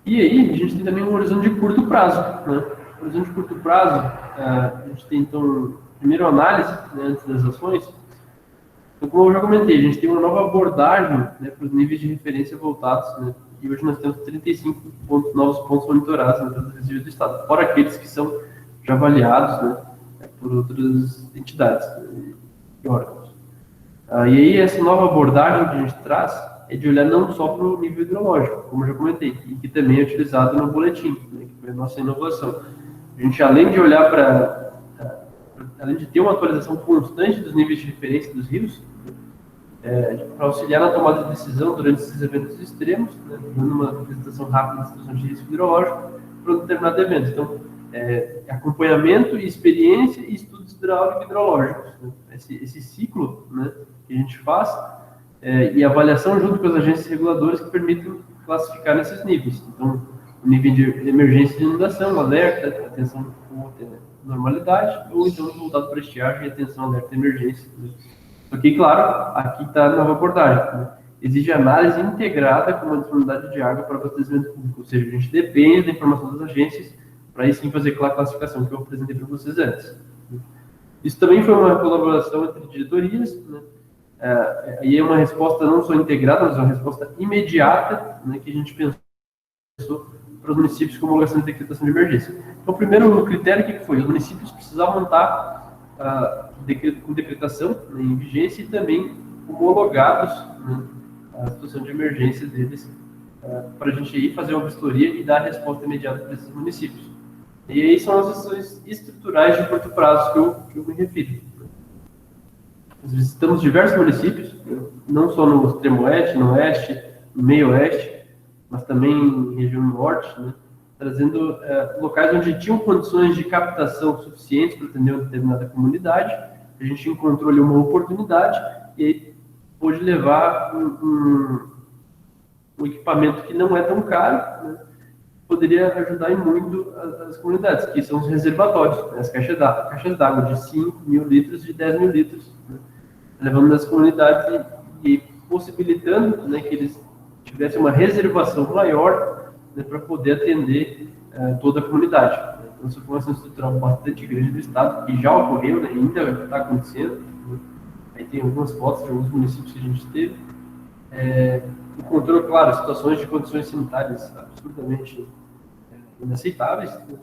E aí a gente tem também um horizonte de curto prazo. Né? O horizonte de curto prazo, a gente tem então, primeiro análise, né, antes das ações. Então, como eu já comentei, a gente tem uma nova abordagem, né, para os níveis de referência voltados, né, e hoje nós temos 35 novos pontos monitorados na né, resíduos do Estado, fora aqueles que são já avaliados, né, por outras entidades, né, e órgãos. E aí essa nova abordagem que a gente traz é de olhar não só para o nível hidrológico, como eu já comentei, e que também é utilizado no boletim, né, que foi a nossa inovação. A gente, além de olhar além de ter uma atualização constante dos níveis de referência dos rios, para auxiliar na tomada de decisão durante esses eventos extremos, né, dando uma apresentação rápida da situação de risco hidrológico para um determinado evento. Então, acompanhamento, experiência e estudos hidráulicos e hidrológicos. Né? Esse ciclo, né, que a gente faz, e avaliação junto com as agências reguladoras que permitem classificar nesses níveis. Então, o nível de emergência de inundação, alerta, atenção com normalidade, ou então voltado para estiagem, atenção, alerta, emergência. Ok, claro, aqui está a nova abordagem. Né? Exige análise integrada com uma disponibilidade de água para abastecimento público, ou seja, a gente depende da informação das agências para aí sim fazer aquela classificação que eu apresentei para vocês antes. Isso também foi uma colaboração entre diretorias, né? Aí é uma resposta não só integrada, mas uma resposta imediata, né, que a gente pensou para os municípios com homologação de decretação de emergência. Então, o primeiro critério que foi? Os municípios precisavam estar com decretação, né, em vigência e também homologados, né, a situação de emergência deles, para a gente ir fazer uma vistoria e dar a resposta imediata para esses municípios. E aí são as ações estruturais de curto prazo que eu me refiro. Nós visitamos diversos municípios, não só no extremo oeste, no oeste, no meio oeste, mas também em região norte, né, trazendo locais onde tinham condições de captação suficientes para atender uma determinada comunidade. A gente encontrou ali uma oportunidade e aí pôde levar um equipamento que não é tão caro, né, poderia ajudar em muito as comunidades, que são os reservatórios, né, as caixas d'água de 5 mil litros, de 10 mil litros, né, levando nas comunidades e possibilitando, né, que eles tivessem uma reservação maior, né, para poder atender toda a comunidade. Então, essa foi uma ação estrutural bastante grande do Estado, que já ocorreu, né, ainda está acontecendo. Né. Aí tem algumas fotos de alguns municípios que a gente teve. encontrou, claro, situações de condições sanitárias absurdamente inaceitáveis, né?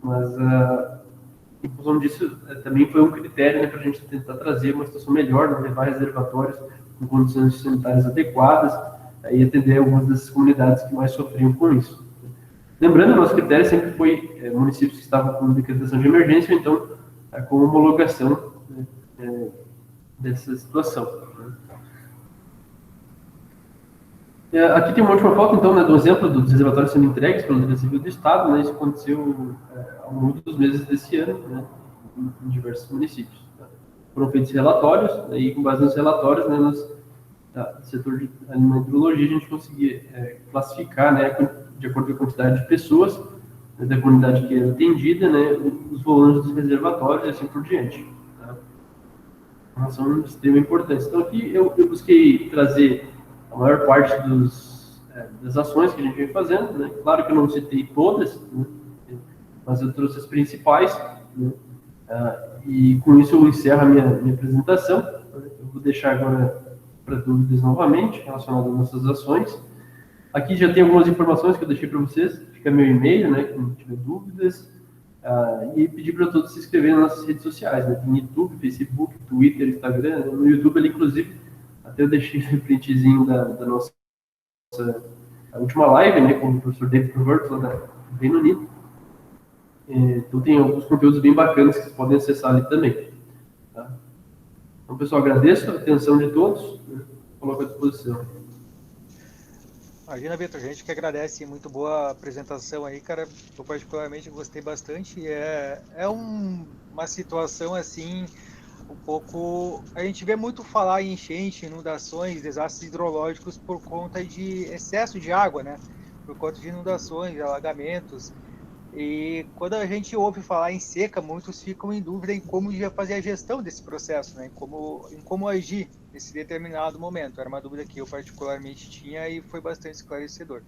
Mas, em função disso, também foi um critério, né, para a gente tentar trazer uma situação melhor, né, levar reservatórios com condições sanitárias adequadas e atender algumas dessas comunidades que mais sofriam com isso. Lembrando, nosso critério sempre foi municípios que estavam com decretação de emergência, ou então com homologação, né, dessa situação. Né. Aqui tem uma última foto, então, né, do exemplo dos reservatórios sendo entregues pela Defesa Civil do Estado, né, isso aconteceu ao longo dos meses desse ano, né, em diversos municípios. Tá. Foram feitos relatórios, né, e com base nos relatórios, né, no setor de alimentologia, a gente conseguia classificar, né, de acordo com a quantidade de pessoas, né, da comunidade que era atendida, né, os volumes dos reservatórios e assim por diante. Tá. São de extrema importância. Então, aqui eu busquei trazer a maior parte das ações que a gente vem fazendo, né? Claro que eu não citei todas, né? Mas eu trouxe as principais, né? E com isso eu encerro a minha apresentação. Eu vou deixar agora para dúvidas novamente relacionadas às nossas ações. Aqui já tem algumas informações que eu deixei para vocês, fica meu e-mail, né? Quem tiver dúvidas, e pedir para todos se inscreverem nas nossas redes sociais, né? Tem YouTube, Facebook, Twitter, Instagram. No YouTube, ali, inclusive, até eu deixei o printzinho da nossa a última live, né, com o professor David Convert, lá do Reino Unido. Então tem alguns conteúdos bem bacanas que vocês podem acessar ali também. Tá? Então, pessoal, agradeço a atenção de todos, né, coloco à disposição. Imagina, Vitor, a gente que agradece, muito boa apresentação aí, cara. Eu particularmente gostei bastante. Uma situação assim, um pouco. A gente vê muito falar em enchente, inundações, desastres hidrológicos por conta de excesso de água, né? Por conta de inundações, alagamentos. E quando a gente ouve falar em seca, muitos ficam em dúvida em como fazer a gestão desse processo, né? Em como agir nesse determinado momento. Era uma dúvida que eu particularmente tinha e foi bastante esclarecedor.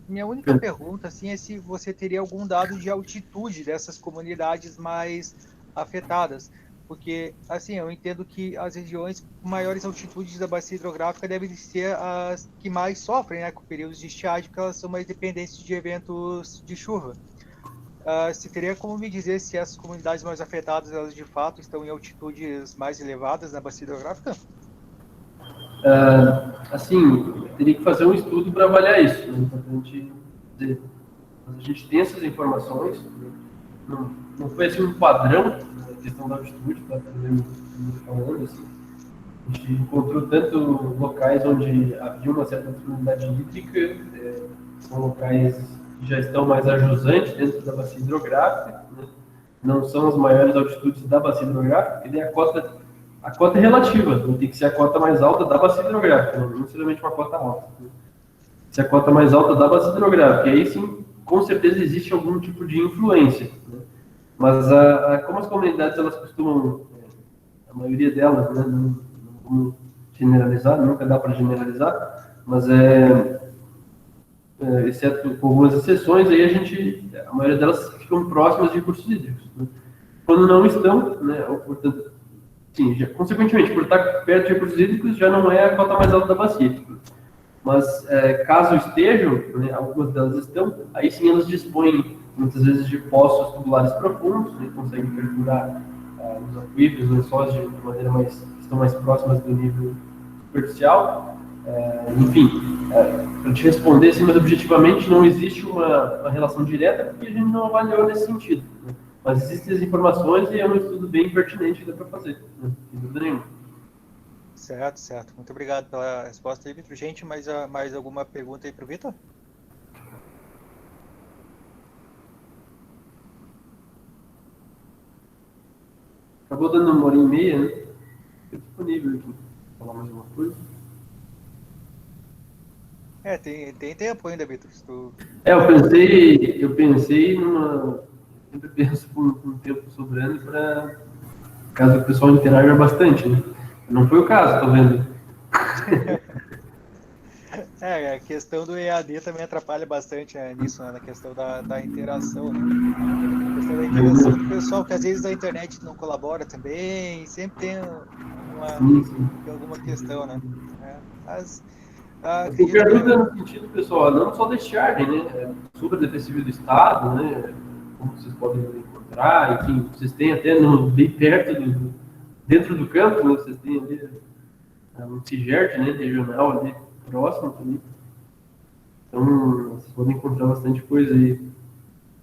Minha única pergunta assim, é se você teria algum dado de altitude dessas comunidades mais afetadas. Porque, assim, eu entendo que as regiões com maiores altitudes da bacia hidrográfica devem ser as que mais sofrem, né, com períodos de estiagem, porque elas são mais dependentes de eventos de chuva. Você teria como me dizer se as comunidades mais afetadas, elas de fato estão em altitudes mais elevadas na bacia hidrográfica? Assim, teria que fazer um estudo para avaliar isso. Né? A gente tem essas informações, né? Não foi assim um padrão, questão da altitude, tá falando assim. A gente encontrou tanto locais onde havia uma certa disponibilidade hídrica, são locais que já estão mais ajusantes dentro da bacia hidrográfica, né? Não são as maiores altitudes da bacia hidrográfica, porque a cota é relativa, não tem que ser a cota mais alta da bacia hidrográfica, não necessariamente uma cota alta. Né? Se a cota mais alta da bacia hidrográfica, aí sim, com certeza existe algum tipo de influência. Né? Mas como as comunidades, elas costumam, a maioria delas, né, não vamos generalizar, nunca dá para generalizar, mas exceto com algumas exceções, aí a maioria delas ficam próximas de recursos hídricos. Né? Quando não estão, né, ou, portanto, sim, consequentemente, por estar perto de recursos hídricos, já não é a cota mais alta da bacia. Mas, caso estejam, né, algumas delas estão, aí sim elas dispõem muitas vezes de poços tubulares profundos, né, conseguem perfurar os aquíferos, os lençóis de maneira estão mais próximas do nível superficial. Enfim, para te responder, assim, mas objetivamente não existe uma relação direta, porque a gente não avaliou nesse sentido. Né? Mas existem as informações e é um estudo bem pertinente que dá para fazer, né? Sem dúvida nenhuma. Certo. Muito obrigado pela resposta aí, Vitor. Gente, mais alguma pergunta aí para o Vitor? Acabou dando 1h30, né? Estou disponível aqui. Falar mais alguma coisa? Tem tempo ainda, Vitor. Eu pensei numa... Sempre penso com um tempo sobrando para caso o pessoal interaja bastante, né? Não foi o caso, tô vendo. A questão do EAD também atrapalha bastante, né, nisso, né, na questão da interação, né? A questão da interação do pessoal, que às vezes a internet não colabora também, sempre tem alguma questão, né? Mas Acredito Qualquer que dúvida no sentido, pessoal, não só deste ordem, né? Sobre a Defesa Civil do Estado, né? Como vocês podem encontrar, enfim, vocês têm até bem perto, dentro do campo, né? Vocês têm ali um CIGERT, né? Regional ali próximo também. Então, vocês podem encontrar bastante coisa aí,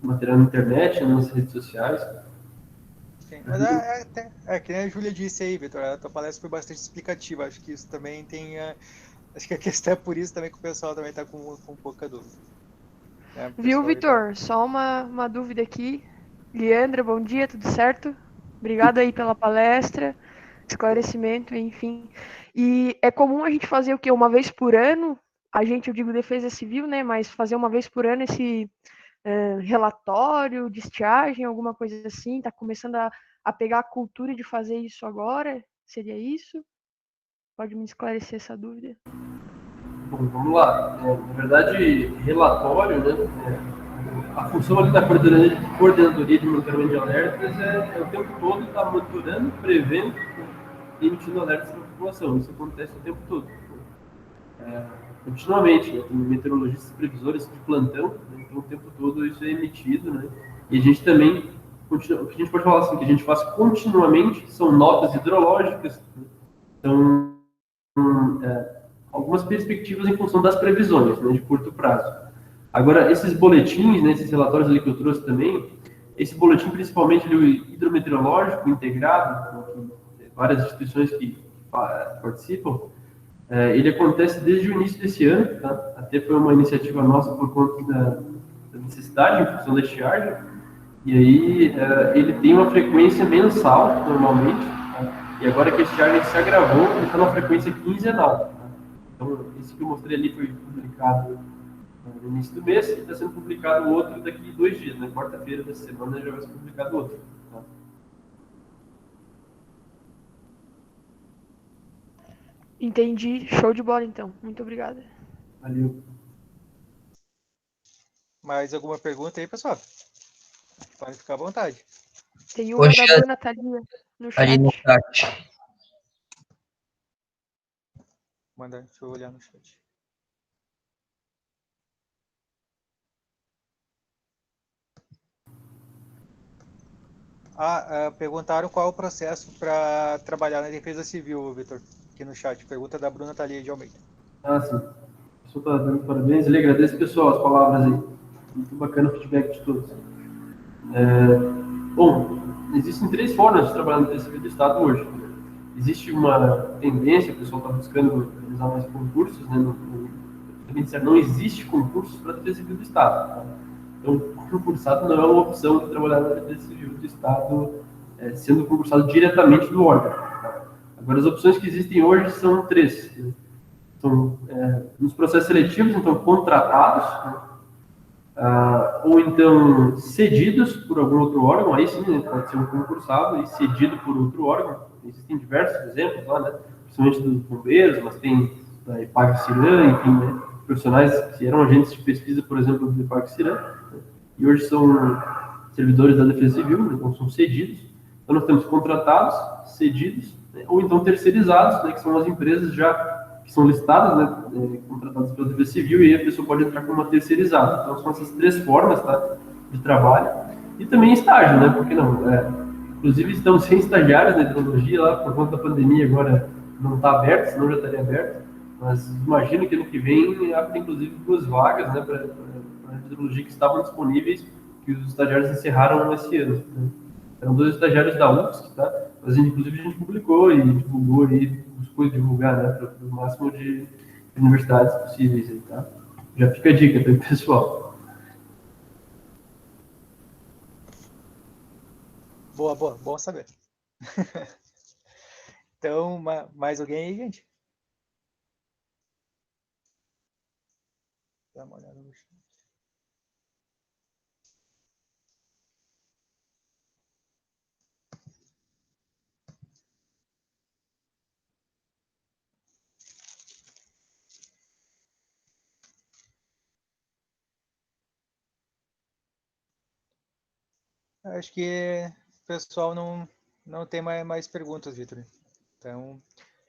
material na internet, nas redes sociais. sim. Mas que nem a Júlia disse aí, Vitor, a tua palestra foi bastante explicativa. Acho que isso também tem. Acho que a questão é por isso também que o pessoal também está com pouca dúvida. Né? O Viu, pessoal aí tá. Vitor? Só uma dúvida aqui. Leandra, bom dia, tudo certo? Obrigada aí pela palestra, esclarecimento, enfim. E é comum a gente fazer o quê? Uma vez por ano? Eu digo defesa civil, né? Mas fazer uma vez por ano esse relatório de estiagem, alguma coisa assim? Tá começando a pegar a cultura de fazer isso agora? Seria isso? Pode me esclarecer essa dúvida? Bom, vamos lá. Na verdade, relatório, né? A função ali da coordenadoria de monitoramento de alertas é o tempo todo estar monitorando, prevendo e emitindo alertas para a população. Isso acontece o tempo todo. Continuamente, né? Tem meteorologistas previsores de plantão, né? Então o tempo todo isso é emitido, né? E a gente também, o que a gente pode falar assim, que a gente faz continuamente são notas hidrológicas, né? Então, algumas perspectivas em função das previsões, né, de curto prazo. Agora, esses boletins, né, esses relatórios ali que eu trouxe também, esse boletim, principalmente o hidrometeorológico integrado, né, que várias instituições que participam, ele acontece desde o início desse ano, tá? Até foi uma iniciativa nossa por conta da necessidade em função da estiagem, e aí ele tem uma frequência mensal, normalmente, tá? E agora que a estiagem se agravou, ele está na frequência quinzenal. Tá? Então, esse que eu mostrei ali foi publicado no início do mês e está sendo publicado outro daqui 2 dias. Na quarta-feira dessa semana já vai ser publicado outro. Tá? Entendi. Show de bola, então. Muito obrigada. Valeu. Mais alguma pergunta aí, pessoal? Pode ficar à vontade. Tem uma da Poxa, Bruna Thalia no ali no chat. chat. Deixa eu olhar no chat. Perguntaram qual o processo para trabalhar na Defesa Civil, Vitor, aqui no chat. Pergunta da Bruna Thalia de Almeida. Sim. O pessoal está dando parabéns. Ele agradece, pessoal, as palavras aí. Muito bacana o feedback de todos. Bom, existem 3 formas de trabalhar no Defesa Civil do Estado hoje. Existe uma tendência, o pessoal está buscando realizar mais concursos, né? Não existe concursos para a Defesa Civil do Estado. Tá? Então, concursado não é uma opção de trabalhar na Defesa Civil do Estado, sendo concursado diretamente do órgão. Tá? Agora, as opções que existem hoje são 3. Né? São, nos processos seletivos, então, contratados, né? Ou então cedidos por algum outro órgão, aí sim, né, pode ser um concursado e cedido por outro órgão. Existem diversos exemplos lá, né? Principalmente dos bombeiros, mas tem da Epag-Ciran, enfim, né? Profissionais que eram agentes de pesquisa, por exemplo, do Epag-Ciran, né? E hoje são servidores da Defesa Civil, né? Então são cedidos. Então nós temos contratados, cedidos, né? Ou então terceirizados, né? Que são as empresas já que são listadas, né, contratadas pela Defesa Civil, e aí a pessoa pode entrar como uma terceirizada. Então, são essas 3 formas, tá, de trabalho. E também estágio, né, porque não? Inclusive, estamos sem estagiários na hidrologia lá, por conta da pandemia, agora não está aberto, senão já estaria aberto. Mas imagino que ano que vem abre, inclusive, 2 vagas, né, para a hidrologia que estavam disponíveis, que os estagiários encerraram esse ano. Né. Eram 2 estagiários da UFSC, tá? Mas, inclusive, a gente publicou e divulgou aí, buscou divulgar, né, para o máximo de universidades possíveis aí, tá? Já fica a dica para o pessoal. Boa, boa, bom saber. Então, mais alguém aí, gente? Dá uma olhada no chat. Acho que o pessoal não tem mais perguntas, Vitor. Então,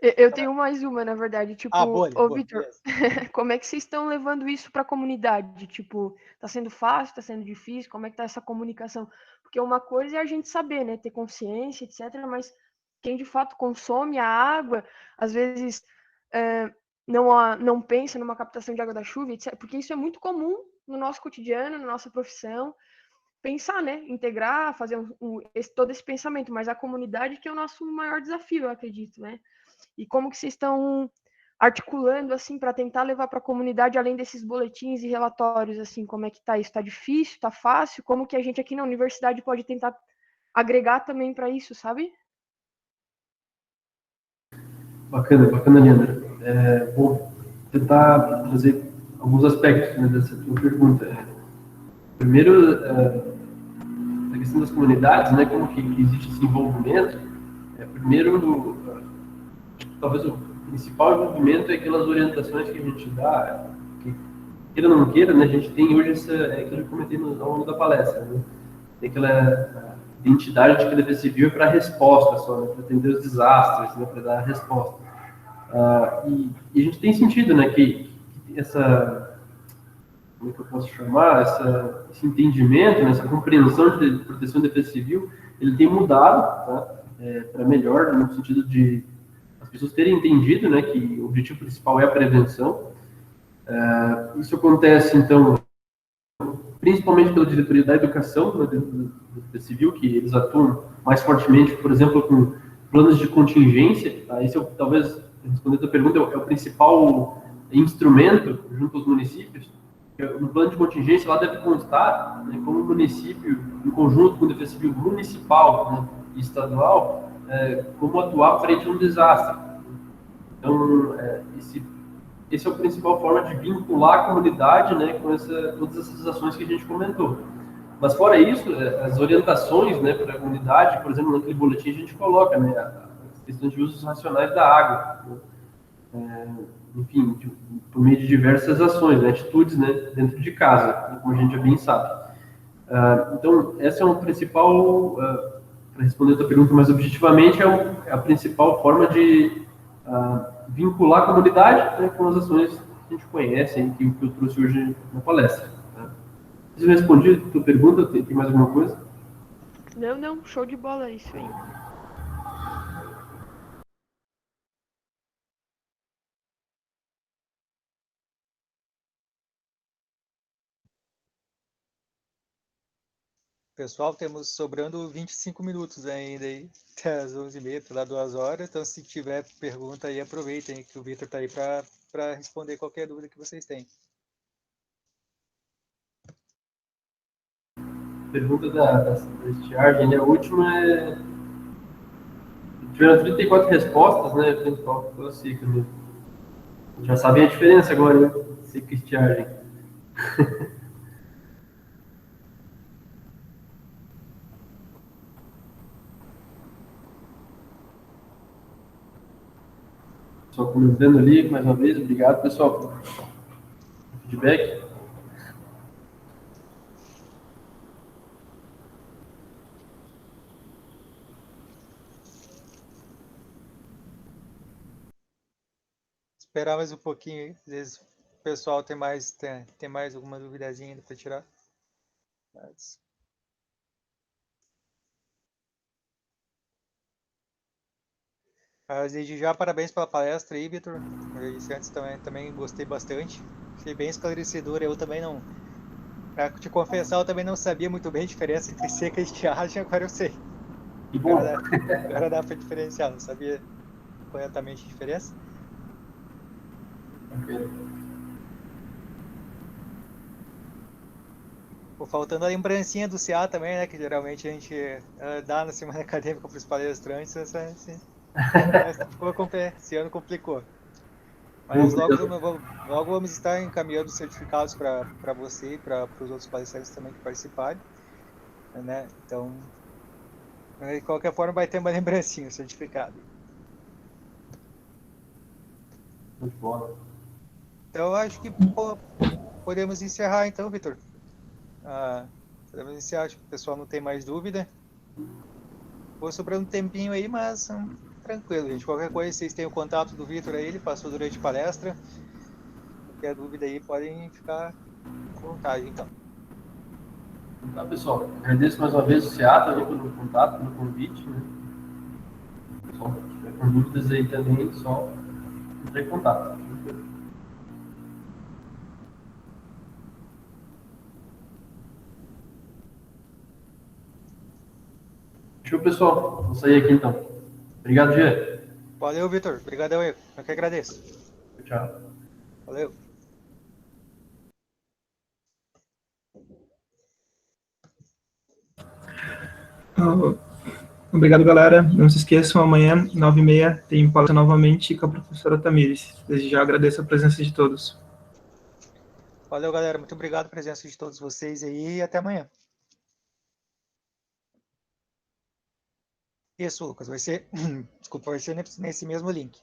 Eu tenho mais uma, na verdade. Tipo, Boa, ô boa, Vitor, beleza. como é que vocês estão levando isso para a comunidade? Tipo, tá sendo fácil, tá sendo difícil? Como é que tá essa comunicação? Porque uma coisa é a gente saber, né, ter consciência, etc. Mas quem de fato consome a água, às vezes não pensa numa captação de água da chuva, etc. Porque isso é muito comum no nosso cotidiano, na nossa profissão. Pensar, né, integrar, fazer todo esse pensamento. Mas a comunidade que é o nosso maior desafio, eu acredito, né? E como que vocês estão articulando assim para tentar levar para a comunidade, além desses boletins e relatórios, assim, como é que tá isso? Está difícil? Está fácil? Como que a gente aqui na universidade pode tentar agregar também para isso, sabe? Bacana, bacana, Leandro. Vou tentar trazer alguns aspectos, né, dessa tua pergunta. Primeiro, a questão das comunidades, né, como que existe esse envolvimento. Primeiro, talvez o principal envolvimento é aquelas orientações que a gente dá, que, queira ou não queira, né, a gente tem hoje aquilo que eu comentei ao longo da palestra, né, tem aquela identidade de que a defesa civil é para resposta só, né, para atender os desastres, né, para dar a resposta. E a gente tem sentido, né, que essa, como é que eu posso chamar, esse entendimento, né, essa compreensão de proteção e defesa civil, ele tem mudado, tá, para melhor, no sentido de as pessoas terem entendido, né, que o objetivo principal é a prevenção. Isso acontece, então, principalmente pela diretoria da educação, né, do civil, que eles atuam mais fortemente, por exemplo, com planos de contingência. Tá? Esse talvez, respondendo a tua pergunta, é o principal instrumento junto aos municípios. No plano de contingência, lá deve constar, né, como o município, em conjunto com o defesa civil municipal, né, e estadual, como atuar frente a um desastre. Então, esse é a principal forma de vincular a comunidade, né, com todas essas ações que a gente comentou. Mas fora isso, as orientações, né, para a comunidade, por exemplo, naquele boletim a gente coloca, né, a questão de usos racionais da água, né, enfim, por meio de diversas ações, né, atitudes, né, dentro de casa, como a gente já bem sabe. Então, essa é uma principal, para responder a tua pergunta mais objetivamente, é a principal forma de vincular a comunidade, né, com as ações que a gente conhece, que eu trouxe hoje na palestra. Tá? Se eu respondi a tua pergunta, tem mais alguma coisa? Não, show de bola isso aí. Pessoal, temos sobrando 25 minutos ainda aí, até as 11h30, lá 2 horas. Então, se tiver pergunta aí, aproveitem que o Vitor está aí para responder qualquer dúvida que vocês têm. Pergunta da estiagem, né? A última tiveram 34 respostas, né? Principal pela seca, né? Já sabem a diferença agora, né? Seca e estiagem. Só comentando ali, mais uma vez, obrigado, pessoal, pelo feedback. Esperar mais um pouquinho, às vezes o pessoal tem mais alguma duvidazinha ainda para tirar. Mas desde já, parabéns pela palestra aí, Vitor. Eu disse antes também gostei bastante. Achei bem esclarecedor. Eu também não. Pra te confessar, eu também não sabia muito bem a diferença entre seca e estiagem, agora eu sei. Que bom. Agora dá para diferenciar, não sabia corretamente a diferença. Okay. Faltando a lembrancinha do CA também, né? Que geralmente a gente dá na semana acadêmica para os palestrantes. Esse ano complicou. Mas logo vamos estar encaminhando certificados para você e para os outros palestrantes também que participarem. Né? Então, de qualquer forma, vai ter uma lembrancinha, certificado. Muito bom. Então, acho que podemos encerrar, então, Vitor. Podemos encerrar, acho que o pessoal não tem mais dúvida. Vou sobrando um tempinho aí, mas Tranquilo, gente. Qualquer coisa, vocês têm o contato do Vitor aí, ele passou durante a palestra. Qualquer dúvida aí, podem ficar à vontade, então. Tá, pessoal. Agradeço mais uma vez o Seattle aí pelo contato, pelo convite, né? Pessoal, se tiver com dúvidas aí também, só entrar em contato. Show, pessoal. Vou sair aqui então. Obrigado, Gia. Valeu, Vitor. Obrigadão aí. Eu que agradeço. Tchau. Valeu. Obrigado, galera. Não se esqueçam, amanhã, 9h30, tem palestra novamente com a professora Tamires. Desde já agradeço a presença de todos. Valeu, galera. Muito obrigado pela presença de todos vocês aí e até amanhã. Isso, Lucas. Vai ser, desculpa, vai ser nesse mesmo link.